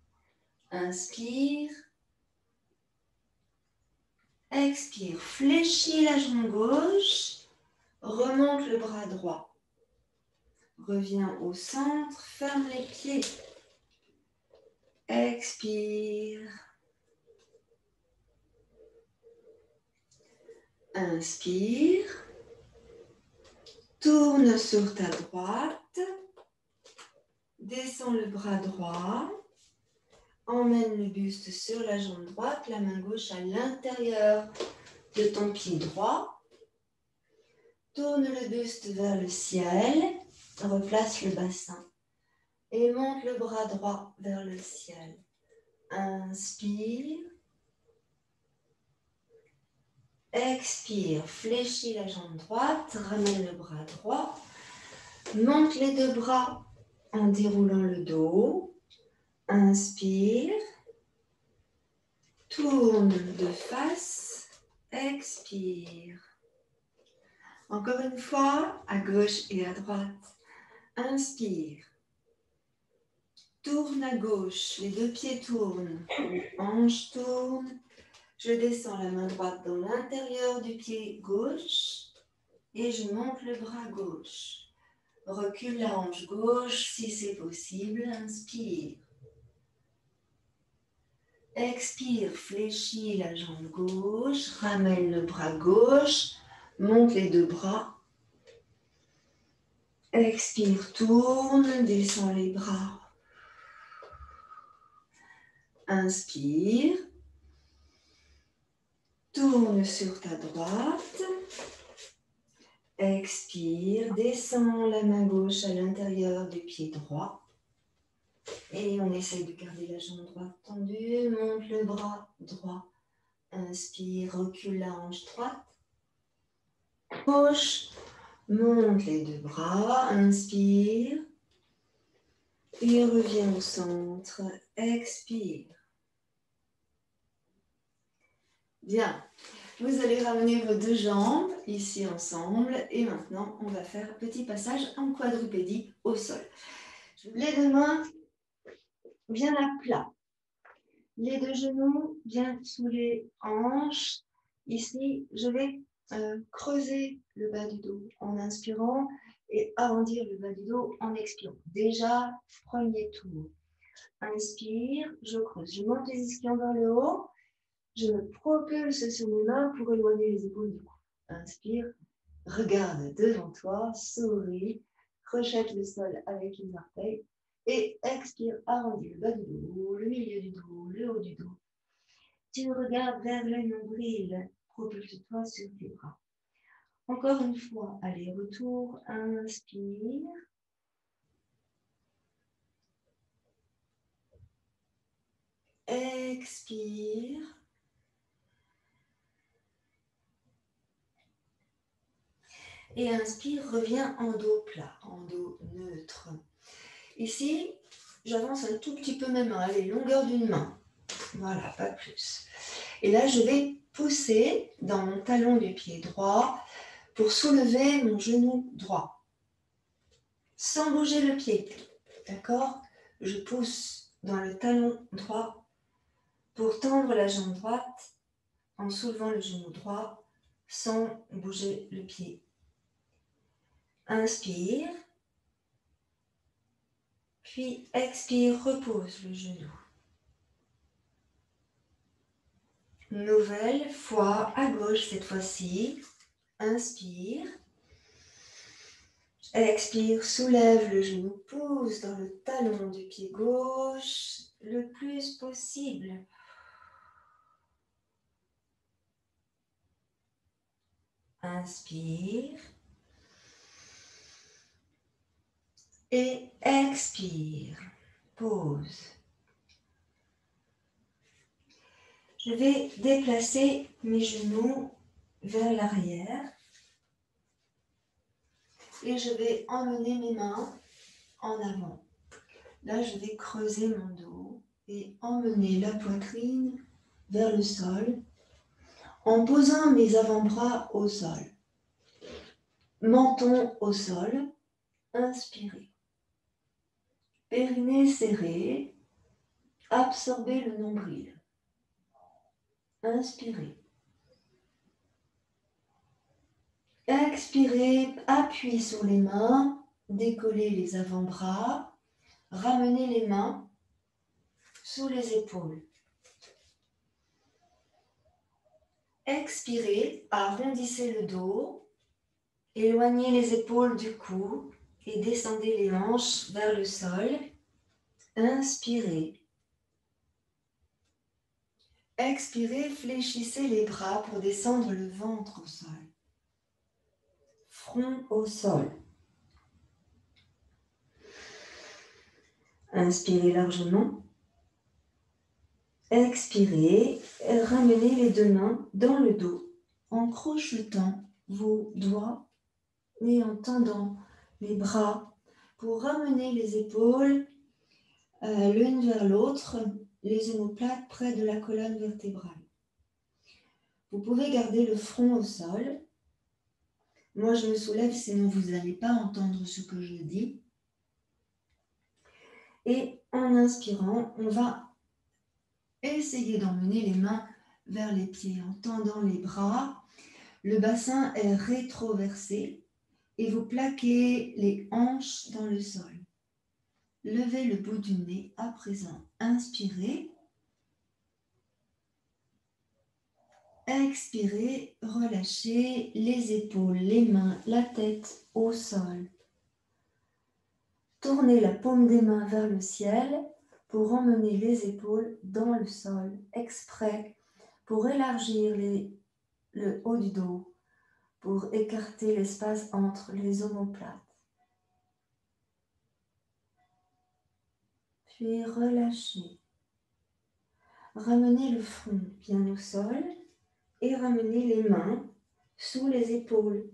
Inspire. Expire, fléchis la jambe gauche, remonte le bras droit. Reviens au centre, ferme les pieds. Expire. Inspire. Tourne sur ta droite. Descends le bras droit. Emmène le buste sur la jambe droite, la main gauche à l'intérieur de ton pied droit. Tourne le buste vers le ciel. Replace le bassin. Et monte le bras droit vers le ciel. Inspire. Expire. Fléchis la jambe droite. Ramène le bras droit. Monte les deux bras en déroulant le dos. Inspire. Tourne de face. Expire. Encore une fois, à gauche et à droite. Inspire. Tourne à gauche, les deux pieds tournent, les hanches tournent. Je descends la main droite dans l'intérieur du pied gauche et je monte le bras gauche. Recule la hanche gauche si c'est possible. Inspire. Expire, fléchis la jambe gauche, ramène le bras gauche, monte les deux bras. Expire, tourne, descends les bras. Inspire. Tourne sur ta droite. Expire, descends la main gauche à l'intérieur du pied droit. Et on essaye de garder la jambe droite tendue. Monte le bras droit. Inspire, recule la hanche droite. Gauche. Monte les deux bras. Inspire. Et reviens au centre. Expire. Bien. Vous allez ramener vos deux jambes ici ensemble. Et maintenant, on va faire un petit passage en quadrupédie au sol. Les deux mains bien à plat. Les deux genoux bien sous les hanches. Ici, je vais creuser le bas du dos en inspirant et arrondir le bas du dos en expirant. Déjà, premier tour. Inspire, je creuse. Je monte les ischions vers le haut. Je me propulse sur mes mains pour éloigner les épaules du cou. Inspire, regarde devant toi, souris, rejette le sol avec les orteils et expire, arrondis le bas du dos, le milieu du dos, le haut du dos. Tu regardes vers le nombril, propulse-toi sur tes bras. Encore une fois, aller-retour, inspire. Expire. Et inspire, reviens en dos plat, en dos neutre. Ici, j'avance un tout petit peu mes mains, allez, longueur d'une main. Voilà, pas plus. Et là, je vais pousser dans mon talon du pied droit pour soulever mon genou droit. Sans bouger le pied, d'accord? Je pousse dans le talon droit pour tendre la jambe droite en soulevant le genou droit sans bouger le pied. Inspire, puis expire, repose le genou. Nouvelle fois à gauche cette fois-ci. Inspire. Expire, soulève le genou, pousse dans le talon du pied gauche le plus possible. Inspire. Et expire. Pause. Je vais déplacer mes genoux vers l'arrière. Et je vais emmener mes mains en avant. Là, je vais creuser mon dos et emmener la poitrine vers le sol en posant mes avant-bras au sol. Menton au sol, inspirez. Périnée serré, absorbez le nombril. Inspirez. Expirez, appuyez sur les mains, décollez les avant-bras, ramenez les mains sous les épaules. Expirez, arrondissez le dos, éloignez les épaules du cou et descendez les hanches vers le sol. Inspirez. Expirez, fléchissez les bras pour descendre le ventre au sol. Front au sol. Inspirez largement. Expirez, ramenez les deux mains dans le dos en crochetant vos doigts et en tendant les bras pour ramener les épaules l'une vers l'autre, les omoplates près de la colonne vertébrale. Vous pouvez garder le front au sol. Moi, je me soulève, sinon vous n'allez pas entendre ce que je dis. Et en inspirant, on va essayer d'emmener les mains vers les pieds en tendant les bras. Le bassin est rétroversé et vous plaquez les hanches dans le sol. Levez le bout du nez à présent. Inspirez. Expirez, relâchez les épaules, les mains, la tête au sol. Tournez la paume des mains vers le ciel pour emmener les épaules dans le sol, exprès pour élargir les le haut du dos pour écarter l'espace entre les omoplates. Puis relâchez. Ramenez le front bien au sol et ramenez les mains sous les épaules.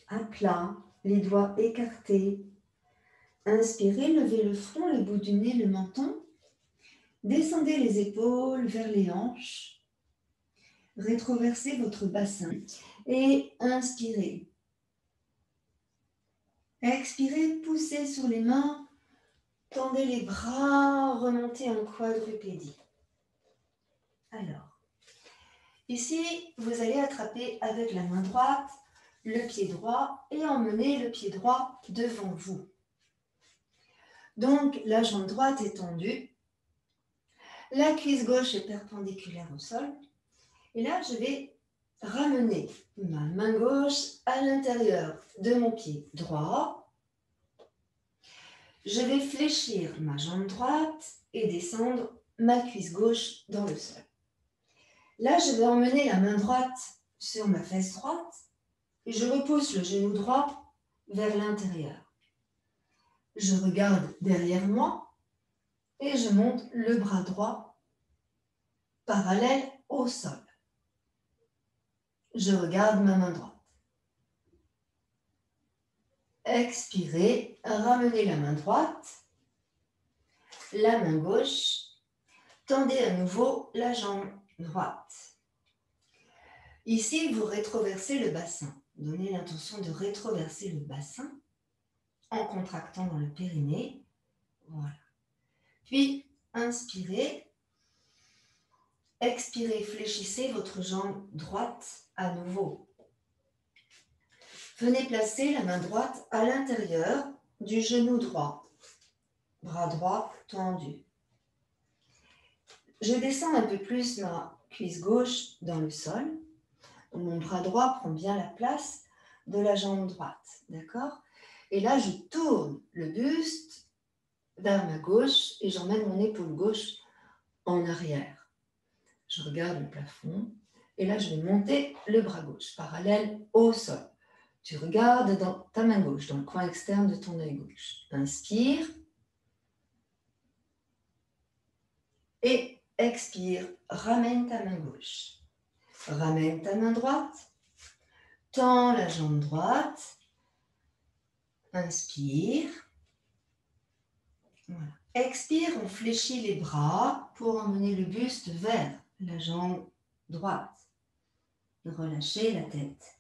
À plat, les doigts écartés. Inspirez, levez le front, le bout du nez, le menton. Descendez les épaules vers les hanches. Rétroversez votre bassin et inspirez. Expirez, poussez sur les mains, tendez les bras, remontez en quadrupédie. Alors, ici, vous allez attraper avec la main droite le pied droit et emmener le pied droit devant vous. Donc, la jambe droite est tendue, la cuisse gauche est perpendiculaire au sol. Et là, je vais ramener ma main gauche à l'intérieur de mon pied droit. Je vais fléchir ma jambe droite et descendre ma cuisse gauche dans le sol. Là, je vais emmener la main droite sur ma fesse droite et je repousse le genou droit vers l'intérieur. Je regarde derrière moi et je monte le bras droit parallèle au sol. Je regarde ma main droite. Expirez, ramenez la main droite, la main gauche, tendez à nouveau la jambe droite. Ici, vous rétroversez le bassin. Donnez l'intention de rétroverser le bassin en contractant dans le périnée. Voilà. Puis, inspirez. Expirez, fléchissez votre jambe droite à nouveau. Venez placer la main droite à l'intérieur du genou droit. Bras droit tendu. Je descends un peu plus ma cuisse gauche dans le sol. Mon bras droit prend bien la place de la jambe droite. D'accord ? Et là, je tourne le buste vers ma gauche et j'emmène mon épaule gauche en arrière. Je regarde le plafond et là, je vais monter le bras gauche parallèle au sol. Tu regardes dans ta main gauche, dans le coin externe de ton œil gauche. Inspire. Et expire. Ramène ta main gauche. Ramène ta main droite. Tends la jambe droite. Inspire. Voilà. Expire, on fléchit les bras pour emmener le buste vers la jambe droite. Relâchez la tête.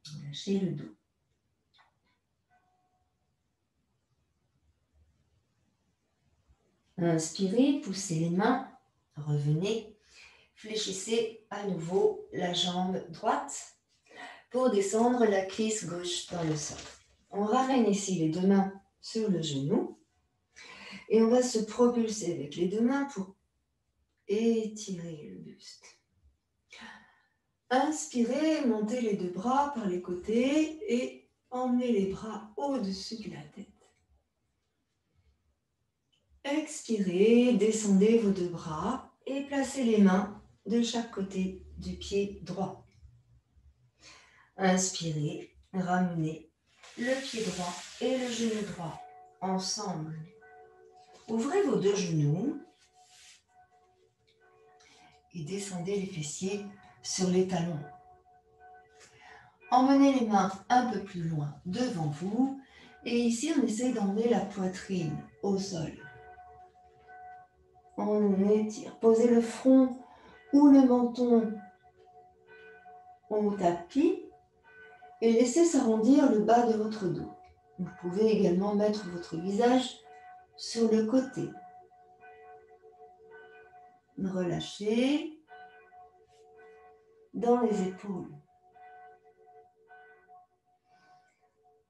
Relâchez le dos. Inspirez, poussez les mains. Revenez. Fléchissez à nouveau la jambe droite pour descendre la cuisse gauche dans le sol. On ramène ici les deux mains sur le genou et on va se propulser avec les deux mains pour étirer le buste. Inspirez, montez les deux bras par les côtés et emmenez les bras au-dessus de la tête. Expirez, descendez vos deux bras et placez les mains de chaque côté du pied droit. Inspirez, ramenez le pied droit et le genou droit ensemble. Ouvrez vos deux genoux et descendez les fessiers sur les talons. Emmenez les mains un peu plus loin devant vous et ici on essaye d'emmener la poitrine au sol. On étire. Posez le front ou le menton au tapis et laissez s'arrondir le bas de votre dos. Vous pouvez également mettre votre visage sur le côté. Relâchez dans les épaules.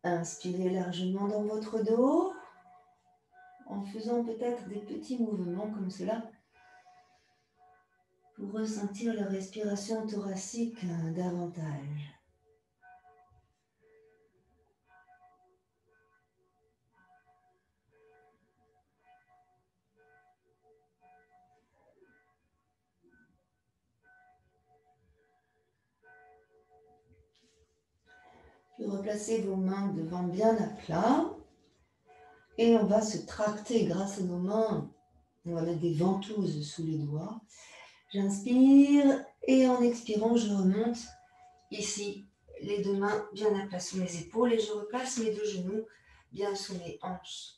Inspirez largement dans votre dos en faisant peut-être des petits mouvements comme cela pour ressentir la respiration thoracique davantage. Puis replacez vos mains devant bien à plat. Et on va se tracter grâce à nos mains. On va mettre des ventouses sous les doigts. J'inspire et en expirant, je remonte ici, les deux mains bien à plat sous mes épaules et je replace mes deux genoux bien sous mes hanches.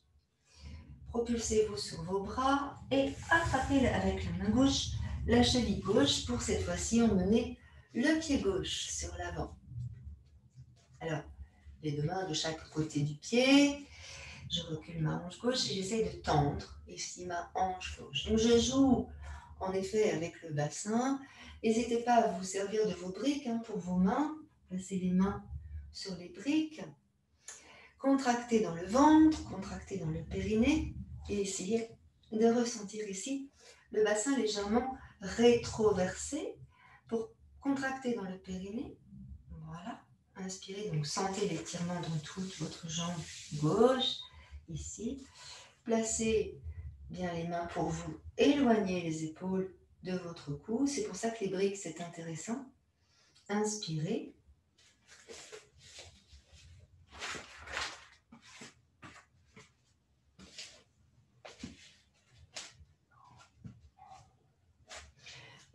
Propulsez-vous sur vos bras et attrapez avec la main gauche la cheville gauche pour cette fois-ci emmener le pied gauche sur l'avant. Alors, les deux mains de chaque côté du pied. Je recule ma hanche gauche et j'essaye de tendre ici ma hanche gauche. Donc je joue en effet avec le bassin. N'hésitez pas à vous servir de vos briques pour vos mains. Placez les mains sur les briques. Contractez dans le ventre, contractez dans le périnée et essayez de ressentir ici le bassin légèrement rétroversé pour contracter dans le périnée. Voilà. Inspirez, donc sentez l'étirement dans toute votre jambe gauche. Ici, placez bien les mains pour vous éloigner les épaules de votre cou. C'est pour ça que les briques, c'est intéressant. Inspirez.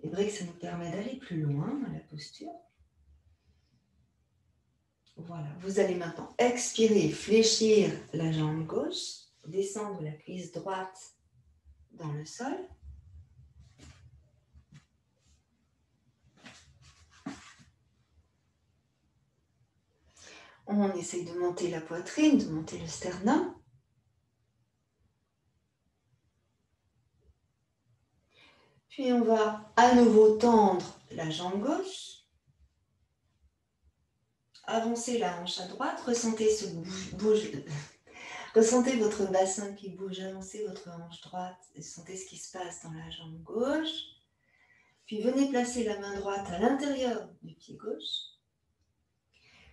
Les briques, ça nous permet d'aller plus loin dans la posture. Voilà, vous allez maintenant expirer, fléchir la jambe gauche, descendre la cuisse droite dans le sol. On essaye de monter la poitrine, de monter le sternum. Puis on va à nouveau tendre la jambe gauche. Avancez la hanche à droite, ressentez ressentez votre bassin qui bouge, avancez votre hanche droite et sentez ce qui se passe dans la jambe gauche. Puis venez placer la main droite à l'intérieur du pied gauche.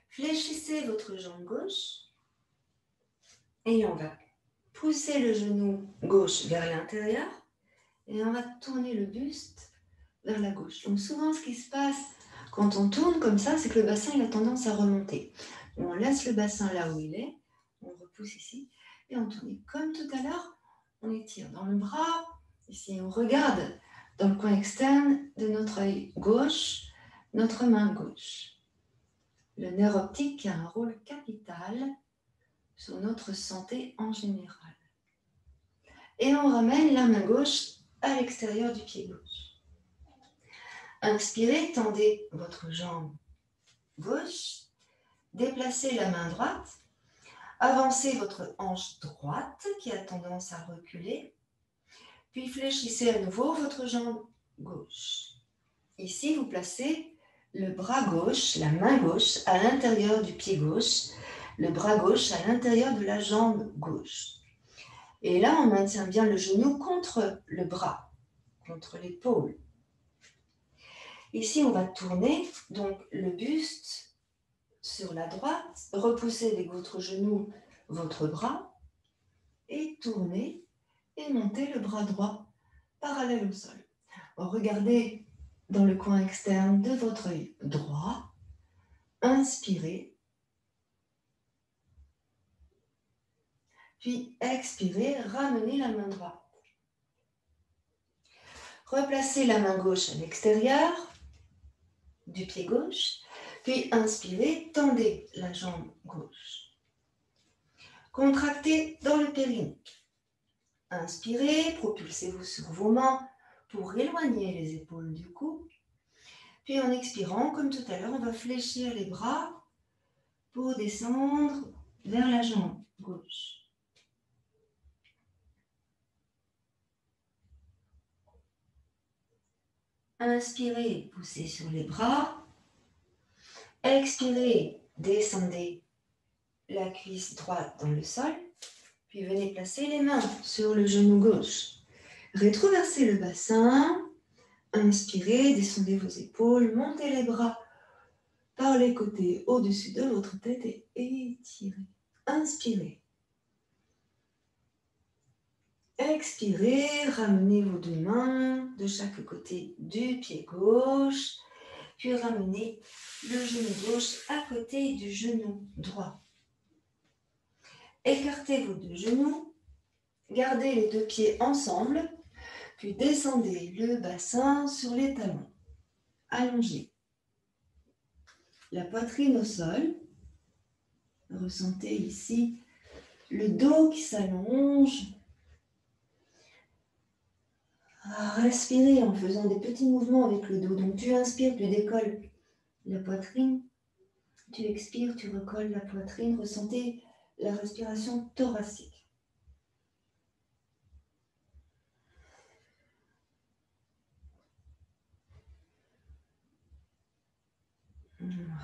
Fléchissez votre jambe gauche et on va pousser le genou gauche vers l'intérieur et on va tourner le buste vers la gauche. Donc souvent ce qui se passe quand on tourne comme ça, c'est que le bassin il a tendance à remonter. On laisse le bassin là où il est, on repousse ici et on tourne. Et comme tout à l'heure, on étire dans le bras, ici on regarde dans le coin externe de notre œil gauche, notre main gauche. Le nerf optique a un rôle capital sur notre santé en général. Et on ramène la main gauche à l'extérieur du pied gauche. Inspirez, tendez votre jambe gauche, déplacez la main droite, avancez votre hanche droite qui a tendance à reculer, puis fléchissez à nouveau votre jambe gauche. Ici, vous placez le bras gauche, la main gauche à l'intérieur du pied gauche, le bras gauche à l'intérieur de la jambe gauche. Et là, on maintient bien le genou contre le bras, contre l'épaule. Ici, on va tourner donc le buste sur la droite, repoussez avec votre genou votre bras et tournez et montez le bras droit parallèle au sol. Regardez dans le coin externe de votre œil droit. Inspirez. Puis expirez, ramenez la main droite. Replacez la main gauche à l'extérieur du pied gauche. Puis inspirez, tendez la jambe gauche. Contractez dans le périnée. Inspirez, propulsez-vous sur vos mains pour éloigner les épaules du cou. Puis en expirant, comme tout à l'heure, on va fléchir les bras pour descendre vers la jambe gauche. Inspirez, poussez sur les bras. Expirez, descendez la cuisse droite dans le sol. Puis venez placer les mains sur le genou gauche. Rétroversez le bassin. Inspirez, descendez vos épaules, montez les bras par les côtés au-dessus de votre tête et étirez. Inspirez. Expirez, ramenez vos deux mains de chaque côté du pied gauche. puis ramenez le genou gauche à côté du genou droit. Écartez vos deux genoux, gardez les deux pieds ensemble, puis descendez le bassin sur les talons. Allongez la poitrine au sol. Ressentez ici le dos qui s'allonge. Respirez en faisant des petits mouvements avec le dos. Donc tu inspires, tu décolles la poitrine. Tu expires, tu recolles la poitrine. Ressentez la respiration thoracique. Voilà.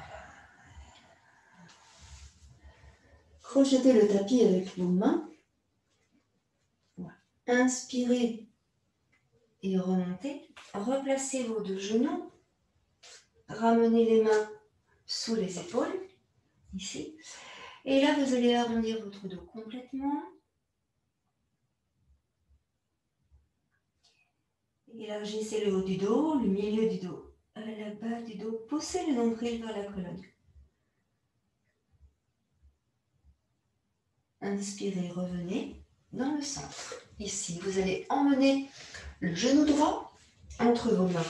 Crochetez le tapis avec vos mains. Voilà. Inspirez et remontez. Replacez vos deux genoux. Ramenez les mains sous les épaules, ici. Et là, vous allez arrondir votre dos complètement. Élargissez le haut du dos, le milieu du dos, la base du dos. Poussez le nombril vers la colonne. Inspirez, revenez dans le centre. Ici, vous allez emmener le genou droit entre vos mains.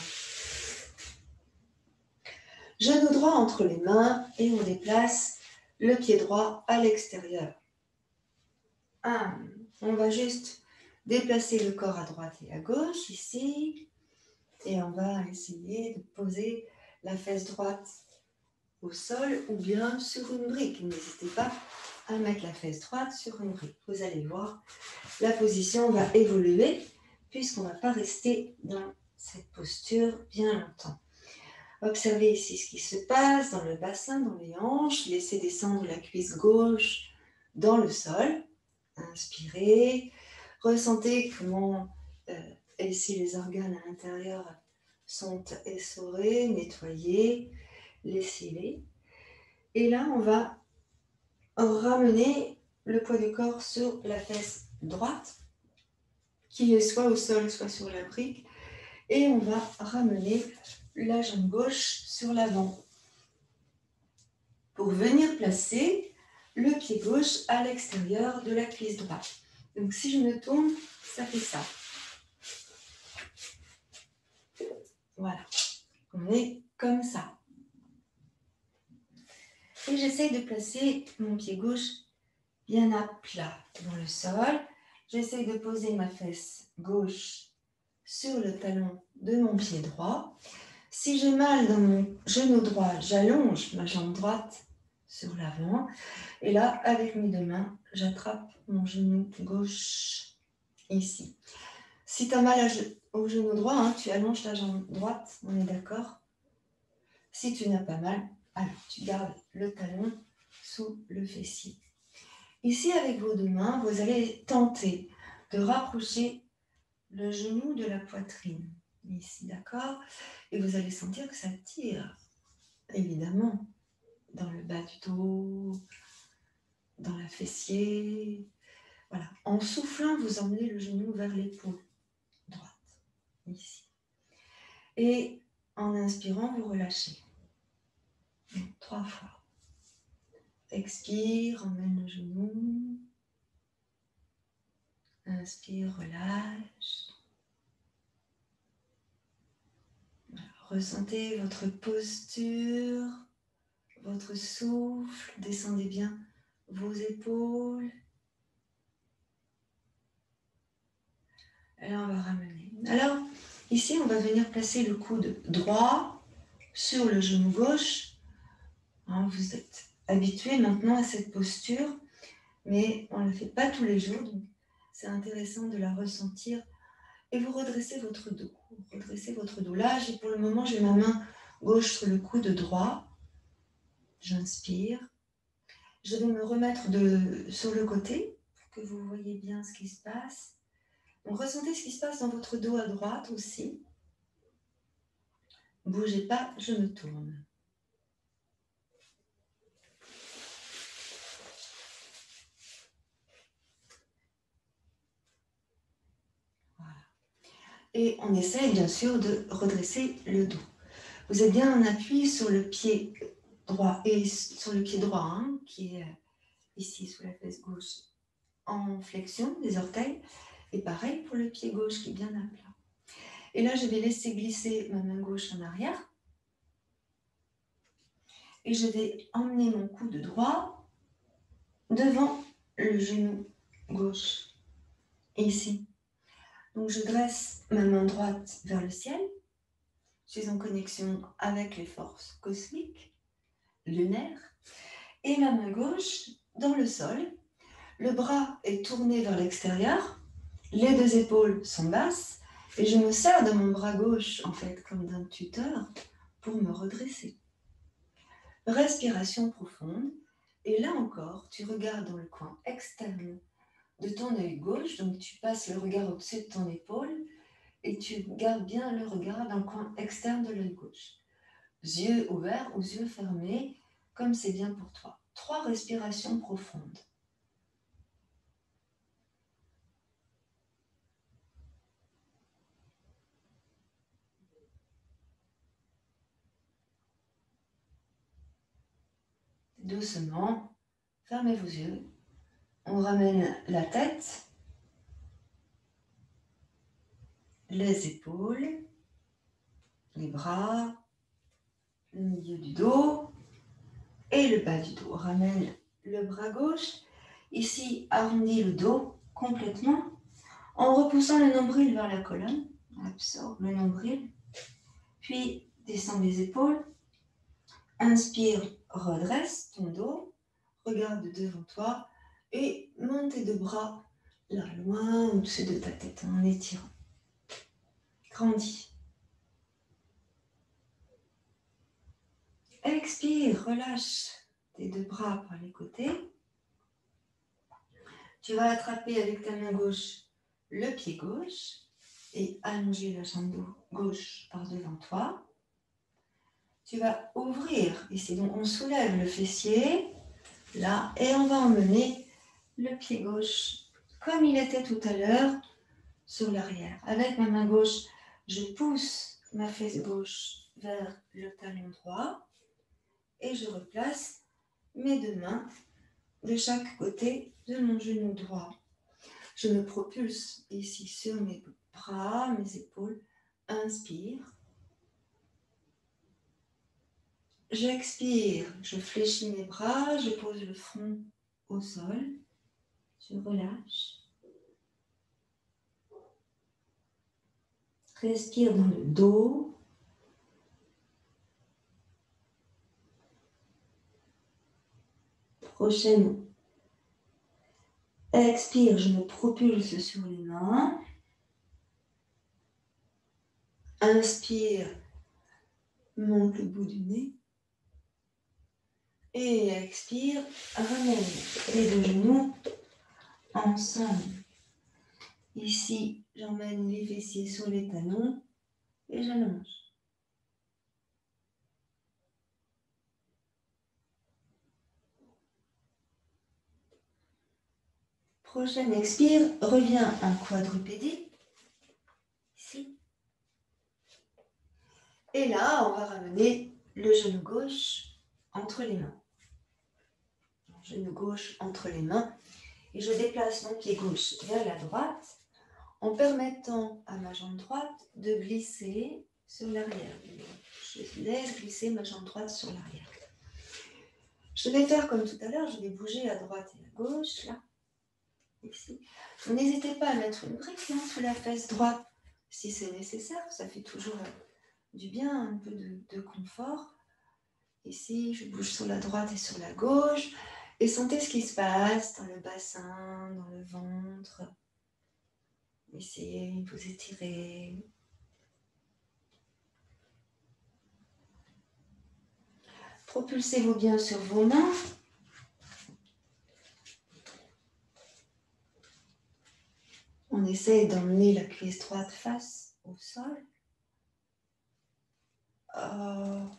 Genou droit entre les mains et on déplace le pied droit à l'extérieur. On va juste déplacer le corps à droite et à gauche ici. Et on va essayer de poser la fesse droite au sol ou bien sur une brique. N'hésitez pas à mettre la fesse droite sur une brique. Vous allez voir, la position va évoluer puisqu'on ne va pas rester dans cette posture bien longtemps. Observez ici ce qui se passe dans le bassin, dans les hanches. Laissez descendre la cuisse gauche dans le sol. Inspirez. Ressentez comment ici les organes à l'intérieur sont essorés, nettoyés, lessivés. Et là, on va ramener le poids du corps sur la fesse droite, qui est soit au sol, soit sur la brique. Et on va ramener la jambe gauche sur l'avant pour venir placer le pied gauche à l'extérieur de la cuisse droite. Donc si je me tourne, ça fait ça. Voilà, on est comme ça. Et j'essaye de placer mon pied gauche bien à plat dans le sol. J'essaye de poser ma fesse gauche sur le talon de mon pied droit. Si j'ai mal dans mon genou droit, j'allonge ma jambe droite sur l'avant. Et là, avec mes deux mains, j'attrape mon genou gauche ici. Si tu as mal au genou droit, tu allonges ta jambe droite, on est d'accord? Si tu n'as pas mal, alors tu gardes le talon sous le fessier. Ici, avec vos deux mains, vous allez tenter de rapprocher le genou de la poitrine. Ici, d'accord? Et vous allez sentir que ça tire, évidemment, dans le bas du dos, dans la fessier. Voilà. En soufflant, vous emmenez le genou vers l'épaule droite, ici. Et en inspirant, vous relâchez. Donc, 3 fois. Expire, emmène le genou. Inspire, relâche. Voilà. Ressentez votre posture, votre souffle. Descendez bien vos épaules. Et là, on va ramener. Alors, ici, on va venir placer le coude droit sur le genou gauche. Vous êtes habitué maintenant à cette posture, mais on ne la fait pas tous les jours, donc c'est intéressant de la ressentir. Et vous redressez votre dos. Redressez votre dos. Là, pour le moment, j'ai ma main gauche sur le coude droit. J'inspire. Je vais me remettre sur le côté pour que vous voyez bien ce qui se passe. Donc, ressentez ce qui se passe dans votre dos à droite aussi. Bougez pas, je me tourne. Voilà. Et on essaie bien sûr de redresser le dos. Vous êtes bien en appui sur le pied droit et sur le pied droit hein, qui est ici sous la fesse gauche en flexion des orteils. Et pareil pour le pied gauche qui est bien à plat. Et là, je vais laisser glisser ma main gauche en arrière. Et je vais emmener mon coude droit devant le genou gauche. Ici. Donc, je dresse ma main droite vers le ciel. Je suis en connexion avec les forces cosmiques, lunaires. Et ma main gauche dans le sol. Le bras est tourné vers l'extérieur. Les deux épaules sont basses. Et je me sers de mon bras gauche, en fait, comme d'un tuteur, pour me redresser. Respiration profonde. Et là encore, tu regardes dans le coin externe de ton œil gauche. Donc, tu passes le regard au-dessus de ton épaule et tu gardes bien le regard dans le coin externe de l'œil gauche. Yeux ouverts ou yeux fermés, comme c'est bien pour toi. 3 respirations profondes. Doucement, fermez vos yeux. On ramène la tête, les épaules, les bras, le milieu du dos et le bas du dos. On ramène le bras gauche. Ici, arrondis le dos complètement en repoussant le nombril vers la colonne. Absorbe le nombril. Puis, descends les épaules. Inspire, redresse ton dos. Regarde devant toi et monte tes 2 bras là, loin au-dessus de ta tête en étirant. Grandis. Expire, relâche tes 2 bras par les côtés. Tu vas attraper avec ta main gauche le pied gauche et allonger la jambe gauche par devant toi. Tu vas ouvrir ici, donc on soulève le fessier là et on va emmener le pied gauche comme il était tout à l'heure sur l'arrière. Avec ma main gauche, je pousse ma fesse gauche vers le talon droit et je replace mes 2 mains de chaque côté de mon genou droit. Je me propulse ici sur mes bras, mes épaules. Inspire. J'expire, je fléchis mes bras, je pose le front au sol. Je relâche. Respire dans le dos. Prochaine. Expire, je me propulse sur les mains. Inspire, monte le bout du nez. Et expire, ramène les 2 genoux ensemble. Ici, j'emmène les fessiers sur les talons et j'allonge. Prochaine expire, reviens en quadrupédie. Ici. Et là, on va ramener le genou gauche entre les mains. Genou gauche entre les mains. Et je déplace mon pied gauche vers la droite en permettant à ma jambe droite de glisser sur l'arrière. Je laisse glisser ma jambe droite sur l'arrière. Je vais faire comme tout à l'heure, je vais bouger à droite et à gauche, là, ici. N'hésitez pas à mettre une brique sous la fesse droite si c'est nécessaire, ça fait toujours du bien, un peu de confort. Ici, je bouge sur la droite et sur la gauche. Et sentez ce qui se passe dans le bassin, dans le ventre. Essayez de vous étirer. Propulsez-vous bien sur vos mains. On essaye d'emmener la cuisse droite face au sol.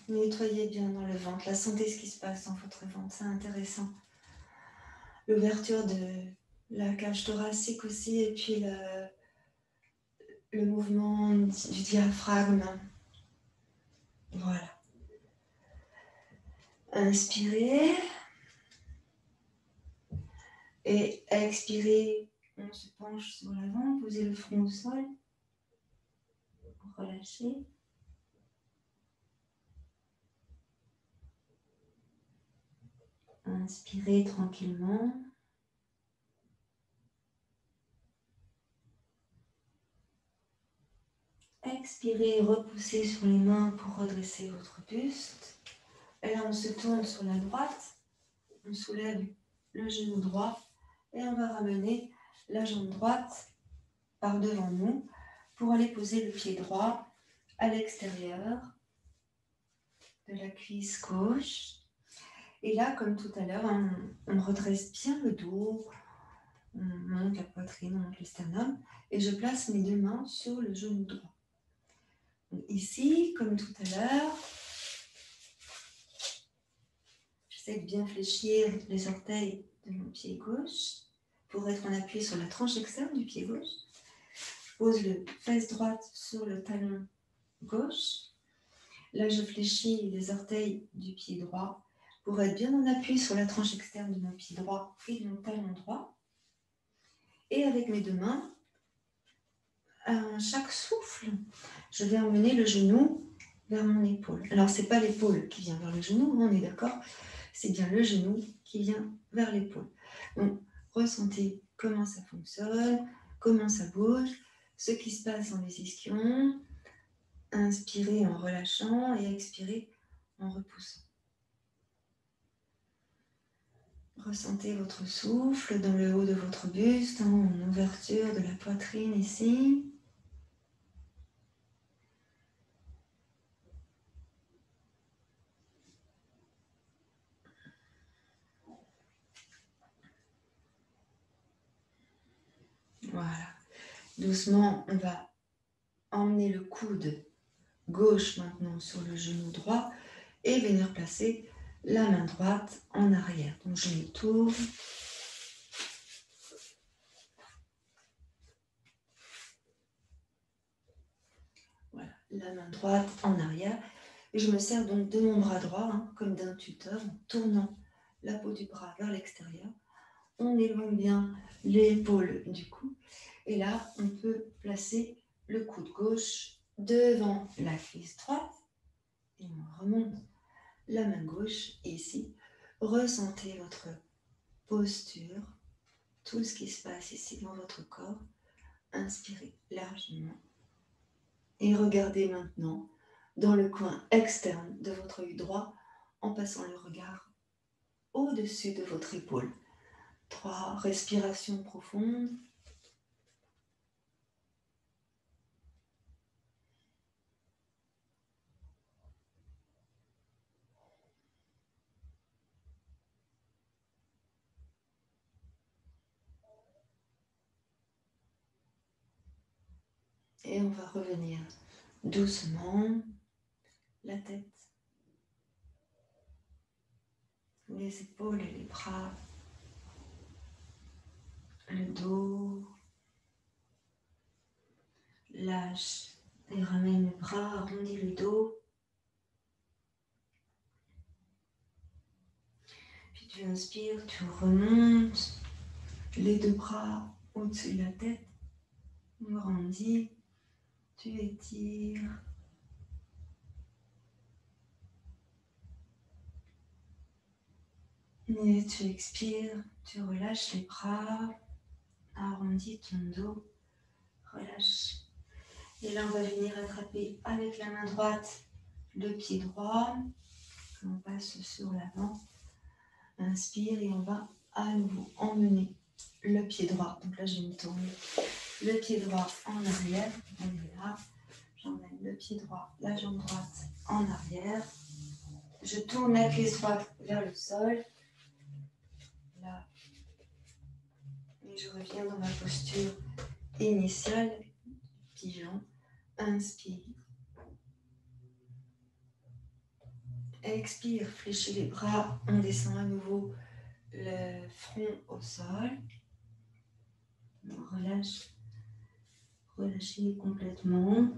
Nettoyez bien dans le ventre. Là, sentez ce qui se passe dans votre ventre. C'est intéressant. L'ouverture de la cage thoracique aussi et puis le mouvement du diaphragme. Voilà. Inspirez. Et expirez, on se penche sur l'avant, posez le front au sol. Relâchez. Inspirez tranquillement. Expirez, repoussez sur les mains pour redresser votre buste. Et là, on se tourne sur la droite. On soulève le genou droit et on va ramener la jambe droite par devant nous pour aller poser le pied droit à l'extérieur de la cuisse gauche. Et là, comme tout à l'heure, on redresse bien le dos, on monte la poitrine, on monte le sternum, et je place mes 2 mains sur le genou droit. Donc ici, comme tout à l'heure, j'essaie de bien fléchir les orteils de mon pied gauche pour être en appui sur la tranche externe du pied gauche. Je pose le fesse droite sur le talon gauche. Là, je fléchis les orteils du pied droit pour être bien en appui sur la tranche externe de mon pied droit et de mon talon droit. Et avec mes 2 mains, à chaque souffle, je vais emmener le genou vers mon épaule. Alors, ce n'est pas l'épaule qui vient vers le genou, on est d'accord, c'est bien le genou qui vient vers l'épaule. Donc, ressentez comment ça fonctionne, comment ça bouge, ce qui se passe dans les ischions. Inspirez en relâchant et expirez en repoussant. Ressentez votre souffle dans le haut de votre buste, en ouverture de la poitrine ici. Voilà. Doucement, on va emmener le coude gauche maintenant sur le genou droit et venir placer la main droite en arrière. Donc je me tourne. Voilà, la main droite en arrière. Et je me sers donc de mon bras droit, comme d'un tuteur, en tournant la peau du bras vers l'extérieur. On éloigne bien l'épaule du cou. Et là, on peut placer le coude gauche devant la cuisse droite. Et on remonte la main gauche. Et ici, ressentez votre posture, tout ce qui se passe ici dans votre corps. Inspirez largement. Et regardez maintenant dans le coin externe de votre œil droit en passant le regard au-dessus de votre épaule. 3 respirations profondes. Et on va revenir doucement, la tête, les épaules et les bras, le dos. Lâche et ramène les bras, arrondis le dos. Puis tu inspires, tu remontes les 2 bras au-dessus de la tête, grandis, tu étires. Et tu expires, tu relâches les bras, arrondis ton dos, relâche. Et là, on va venir attraper avec la main droite le pied droit. On passe sur l'avant. Inspire et on va à nouveau emmener le pied droit. Donc là, je me tourne le pied droit en arrière. On est là. J'emmène le pied droit, la jambe droite en arrière. Je tourne la cuisse droite vers le sol. Là. Et je reviens dans ma posture initiale. Pigeon. Inspire. Expire, fléchis les bras. On descend à nouveau le front au sol. On relâche. Relâchez complètement.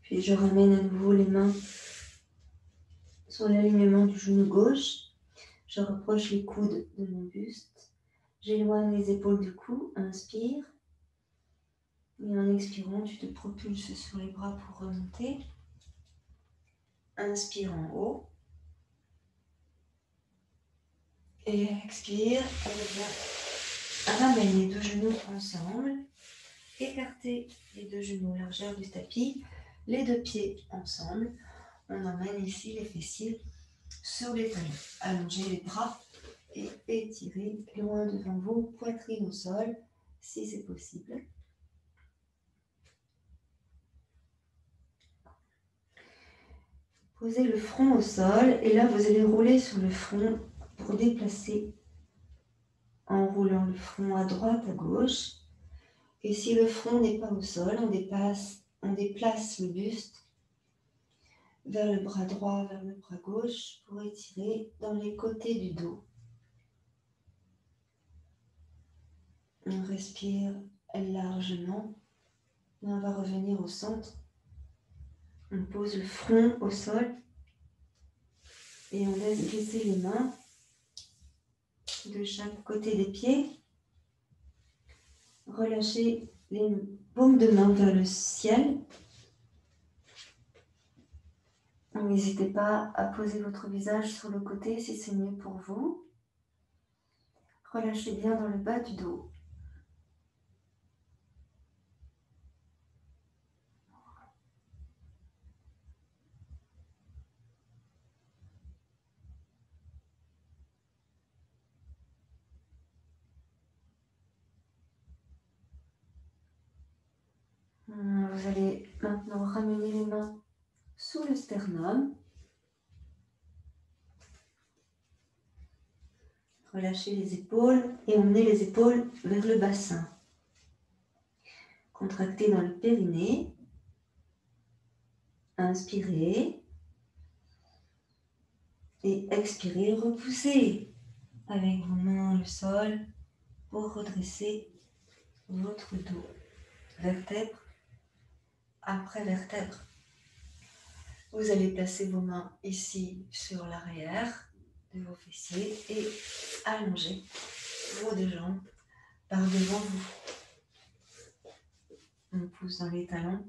Puis je ramène à nouveau les mains sur l'alignement du genou gauche. Je rapproche les coudes de mon buste. J'éloigne les épaules du cou. Inspire. Et en expirant, tu te propulses sur les bras pour remonter. Inspire en haut. Et expire. Ramène les deux genoux ensemble. Écartez les deux genoux, largeur du tapis. Les deux pieds ensemble. On emmène ici les fessiers sur les talons. Allongez les bras et étirez loin devant vous, poitrine au sol, si c'est possible. Posez le front au sol et là vous allez rouler sur le front pour déplacer en roulant le front à droite, à gauche. Et si le front n'est pas au sol, on déplace le buste vers le bras droit, vers le bras gauche pour étirer dans les côtés du dos. On respire largement. Et on va revenir au centre. On pose le front au sol et on laisse glisser les mains de chaque côté des pieds. Relâchez les paumes de main vers le ciel. N'hésitez pas à poser votre visage sur le côté si c'est mieux pour vous. Relâchez bien dans le bas du dos. Vous allez maintenant ramener les mains sous le sternum. Relâchez les épaules et emmenez les épaules vers le bassin. Contractez dans le périnée. Inspirez. Et expirez, repoussez avec vos mains le sol pour redresser votre dos. Vertèbre après vertèbre. Vous allez placer vos mains ici sur l'arrière de vos fessiers et allonger vos deux jambes par devant vous. On pousse dans les talons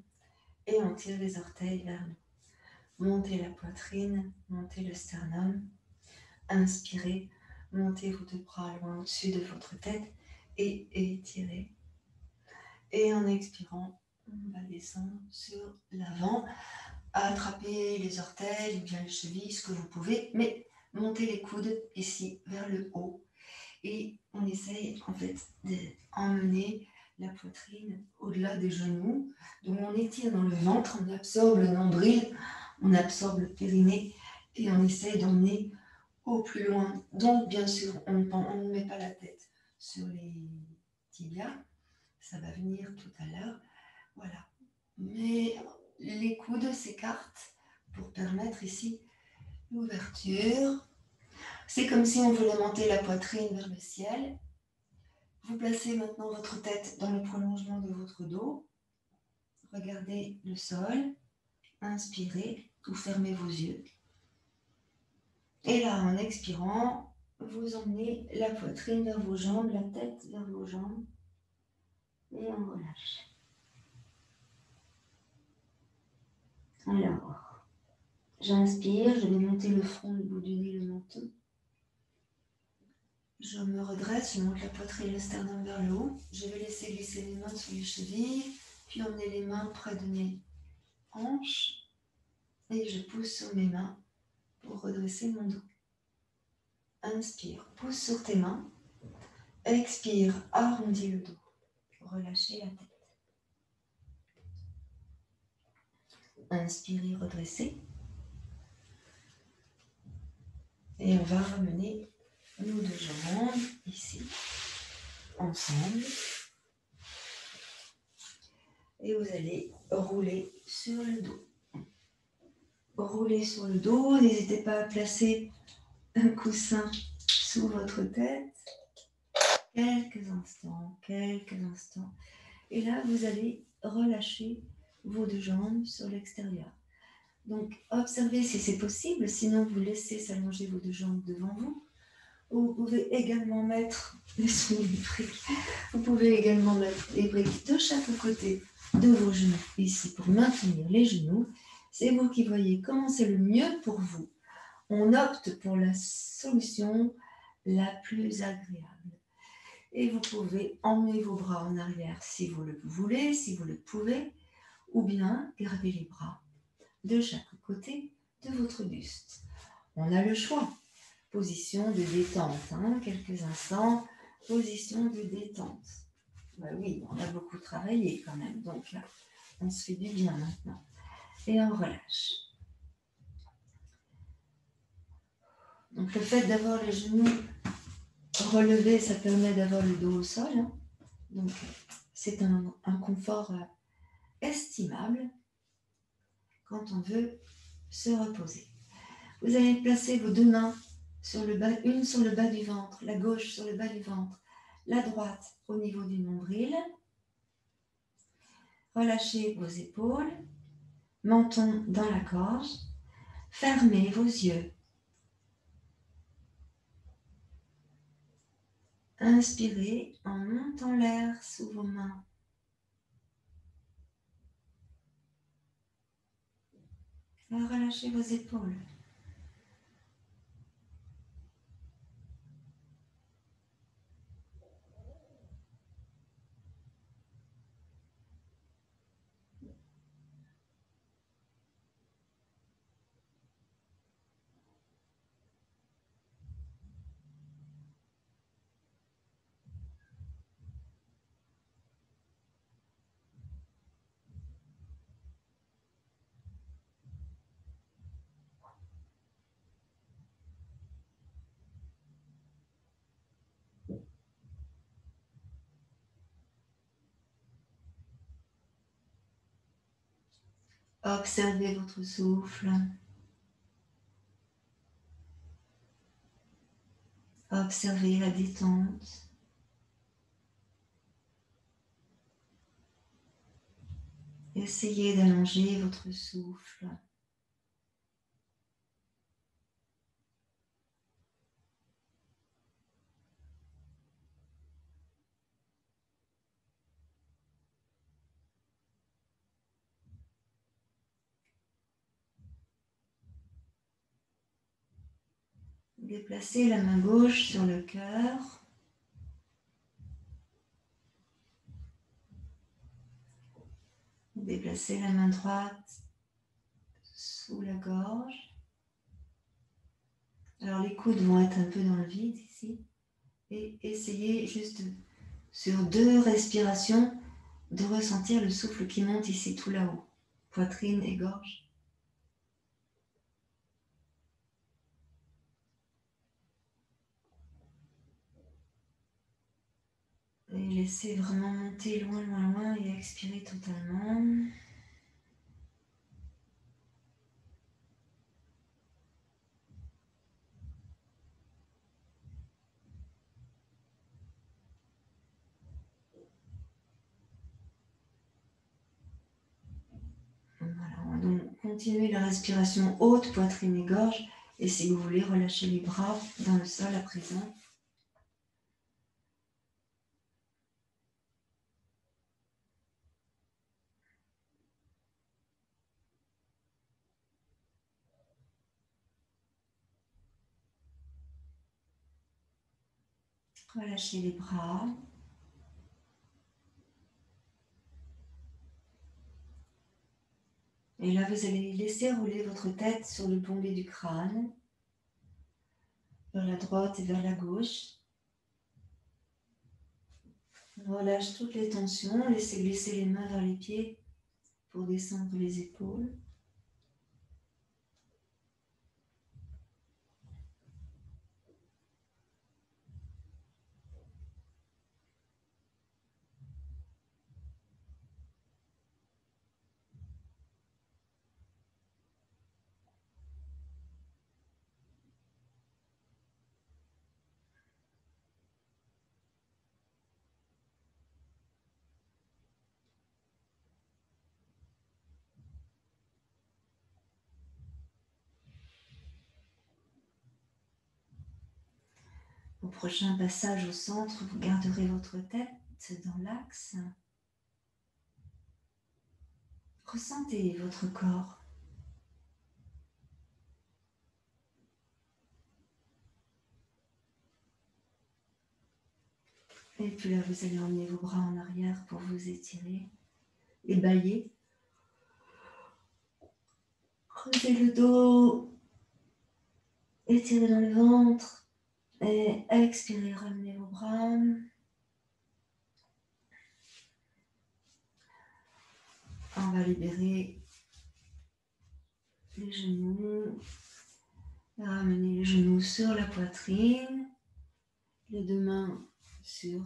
et on tire les orteils vers nous. Montez la poitrine, montez le sternum. Inspirez, montez vos deux bras loin au-dessus de votre tête et étirez. Et en expirant, on va descendre sur l'avant. Attrapez les orteils ou bien les chevilles, ce que vous pouvez, mais montez les coudes ici vers le haut. Et on essaye en fait d'emmener la poitrine au-delà des genoux. Donc on étire dans le ventre, on absorbe le nombril, on absorbe le périnée et on essaye d'emmener au plus loin. Donc bien sûr, on ne met pas la tête sur les tibias, ça va venir tout à l'heure. Voilà. Mais les coudes s'écartent pour permettre ici l'ouverture. C'est comme si on voulait monter la poitrine vers le ciel. Vous placez maintenant votre tête dans le prolongement de votre dos. Regardez le sol. Inspirez ou fermez vos yeux. Et là, en expirant, vous emmenez la poitrine vers vos jambes, la tête vers vos jambes. Et on relâche. Alors, j'inspire, je vais monter le front, le bout du nez, le menton. Je me redresse, je monte la poitrine, le sternum vers le haut. Je vais laisser glisser les mains sur les chevilles, puis emmener les mains près de mes hanches. Et je pousse sur mes mains pour redresser mon dos. Inspire, pousse sur tes mains. Expire, arrondis le dos. Relâchez la tête. Inspirez, redressez. Et on va ramener nos deux jambes ici, ensemble. Et vous allez rouler sur le dos. Roulez sur le dos, n'hésitez pas à placer un coussin sous votre tête. Quelques instants. Et là, vous allez relâcher vos deux jambes sur l'extérieur. Donc, observez si c'est possible, sinon vous laissez s'allonger vos deux jambes devant vous. Vous pouvez également mettre les briques. Vous pouvez également mettre les briques de chaque côté de vos genoux ici pour maintenir les genoux. C'est vous qui voyez comment c'est le mieux pour vous. On opte pour la solution la plus agréable. Et vous pouvez emmener vos bras en arrière si vous le voulez, si vous le pouvez, ou bien garder les bras de chaque côté de votre buste. On a le choix. Position de détente, quelques instants, position de détente. Ben oui, on a beaucoup travaillé quand même, donc là, on se fait du bien maintenant. Et on relâche. Donc le fait d'avoir les genoux relevés, ça permet d'avoir le dos au sol. Donc c'est un confort estimable quand on veut se reposer. Vous allez placer vos deux mains sur le bas, une sur le bas du ventre, la gauche sur le bas du ventre, la droite au niveau du nombril. Relâchez vos épaules, menton dans la gorge. Fermez vos yeux. Inspirez en montant l'air sous vos mains. Relâchez vos épaules. Observez votre souffle. Observez la détente. Essayez d'allonger votre souffle. Déplacez la main gauche sur le cœur. Déplacez la main droite sous la gorge. Alors les coudes vont être un peu dans le vide ici. Et essayez juste sur 2 respirations de ressentir le souffle qui monte ici tout là-haut. Poitrine et gorge. Et laissez vraiment monter loin, loin, loin et expirer totalement. Voilà, donc continuez la respiration haute, poitrine et gorge. Et si vous voulez, relâchez les bras dans le sol à présent. Relâchez les bras. Et là, vous allez laisser rouler votre tête sur le bombé du crâne, vers la droite et vers la gauche. On relâche toutes les tensions, laissez glisser les mains vers les pieds pour descendre les épaules. Au prochain passage au centre, vous garderez votre tête dans l'axe. Ressentez votre corps. Et puis là, vous allez emmener vos bras en arrière pour vous étirer, ébailler. Creusez le dos, étirez dans le ventre et expirez, ramenez vos bras. On va libérer les genoux, ramener les genoux sur la poitrine, les deux mains sur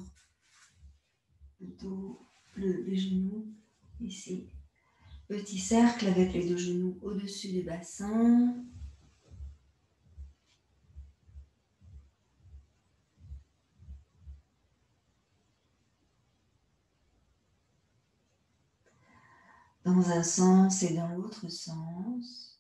le dos, les genoux, ici. Petit cercle avec les deux genoux au-dessus des bassins. Dans un sens et dans l'autre sens.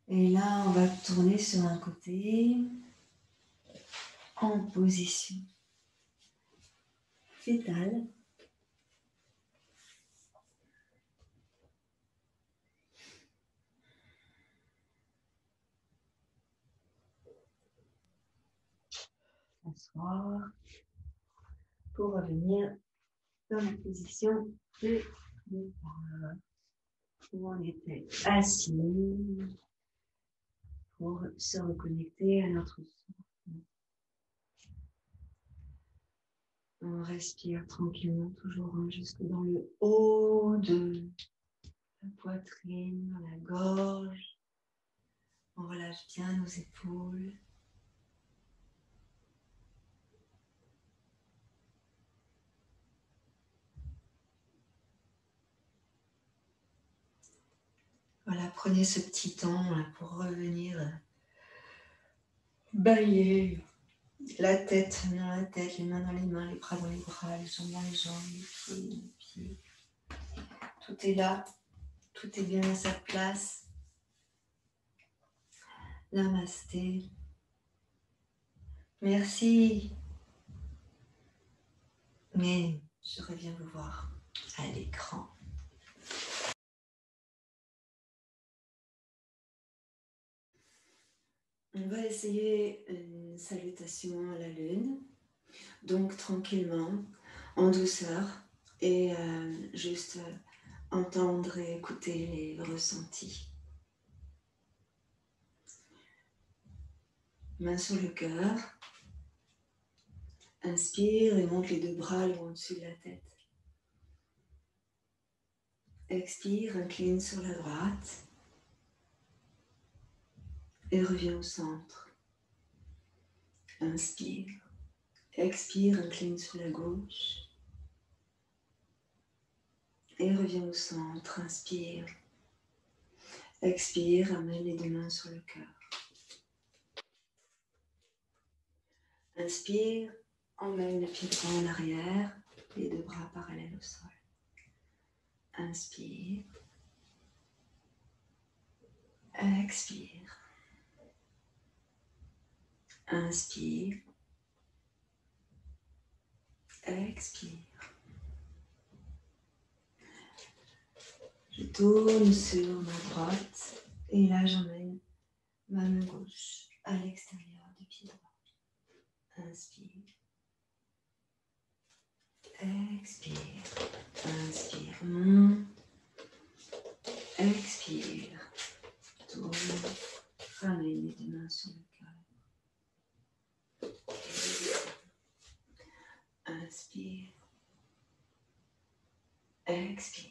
Et là, on va tourner sur un côté en position fétale. S'asseoir pour revenir dans la position de départ où on était assis pour se reconnecter à notre souffle. On respire tranquillement, toujours jusque dans le haut de la poitrine, dans la gorge. On relâche bien nos épaules. Voilà, prenez ce petit temps là, pour revenir balayer la tête dans la tête, les mains dans les mains, les bras dans les bras, les jambes dans les jambes, les pieds dans les pieds. Tout est là, tout est bien à sa place. Namasté. Merci. Mais je reviens vous voir à l'écran. On va essayer une salutation à la lune. Donc tranquillement, en douceur et juste entendre et écouter les ressentis. Main sur le cœur. Inspire et monte les deux bras loin au-dessus de la tête. Expire, incline sur la droite et reviens au centre. Inspire, expire, incline sur la gauche et reviens au centre. Inspire, expire, amène les deux mains sur le cœur. Inspire, emmène le pied droit en arrière, les deux bras parallèles au sol. Inspire, expire, inspire, expire. Je tourne sur ma droite et là j'emmène ma main gauche à l'extérieur du pied droit. Inspire, expire, inspire, monte, expire, tourne, ramène les deux mains sur le cœur. Inspire, expire.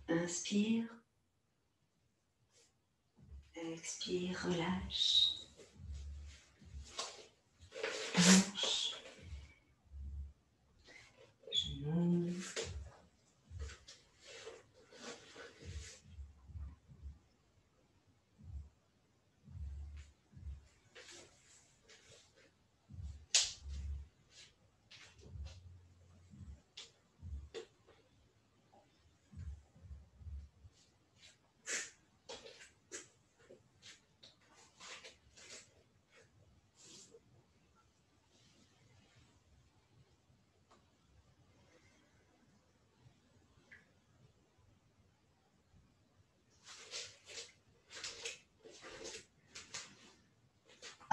Inspire, expire, relâche. Hanche, genoux.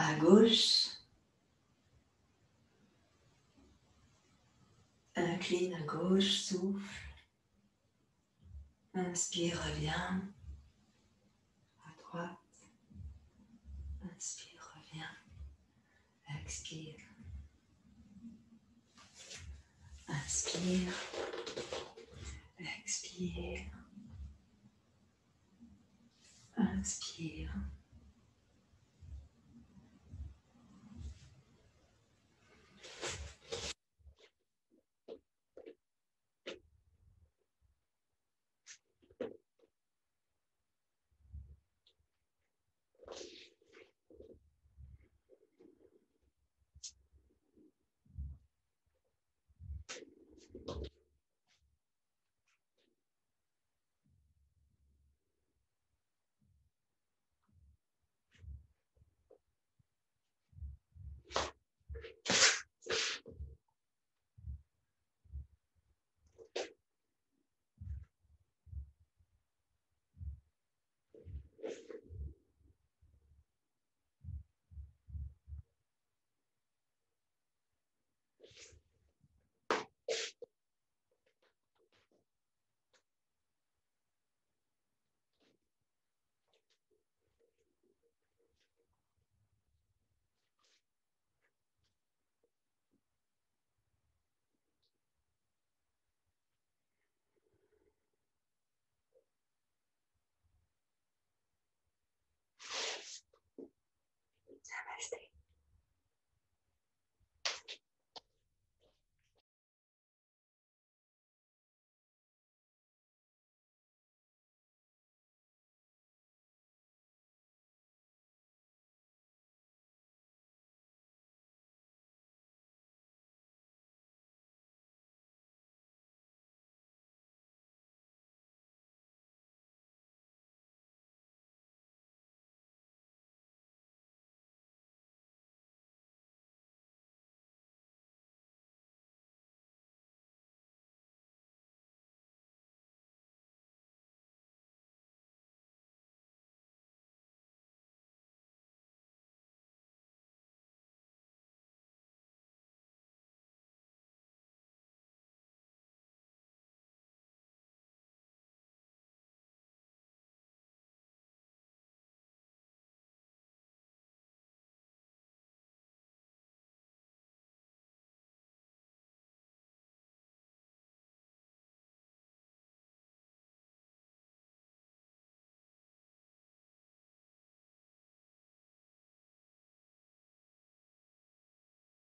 à gauche. Incline à gauche, souffle. Inspire, reviens. À droite. Inspire, reviens. Expire. Inspire. Expire. Inspire.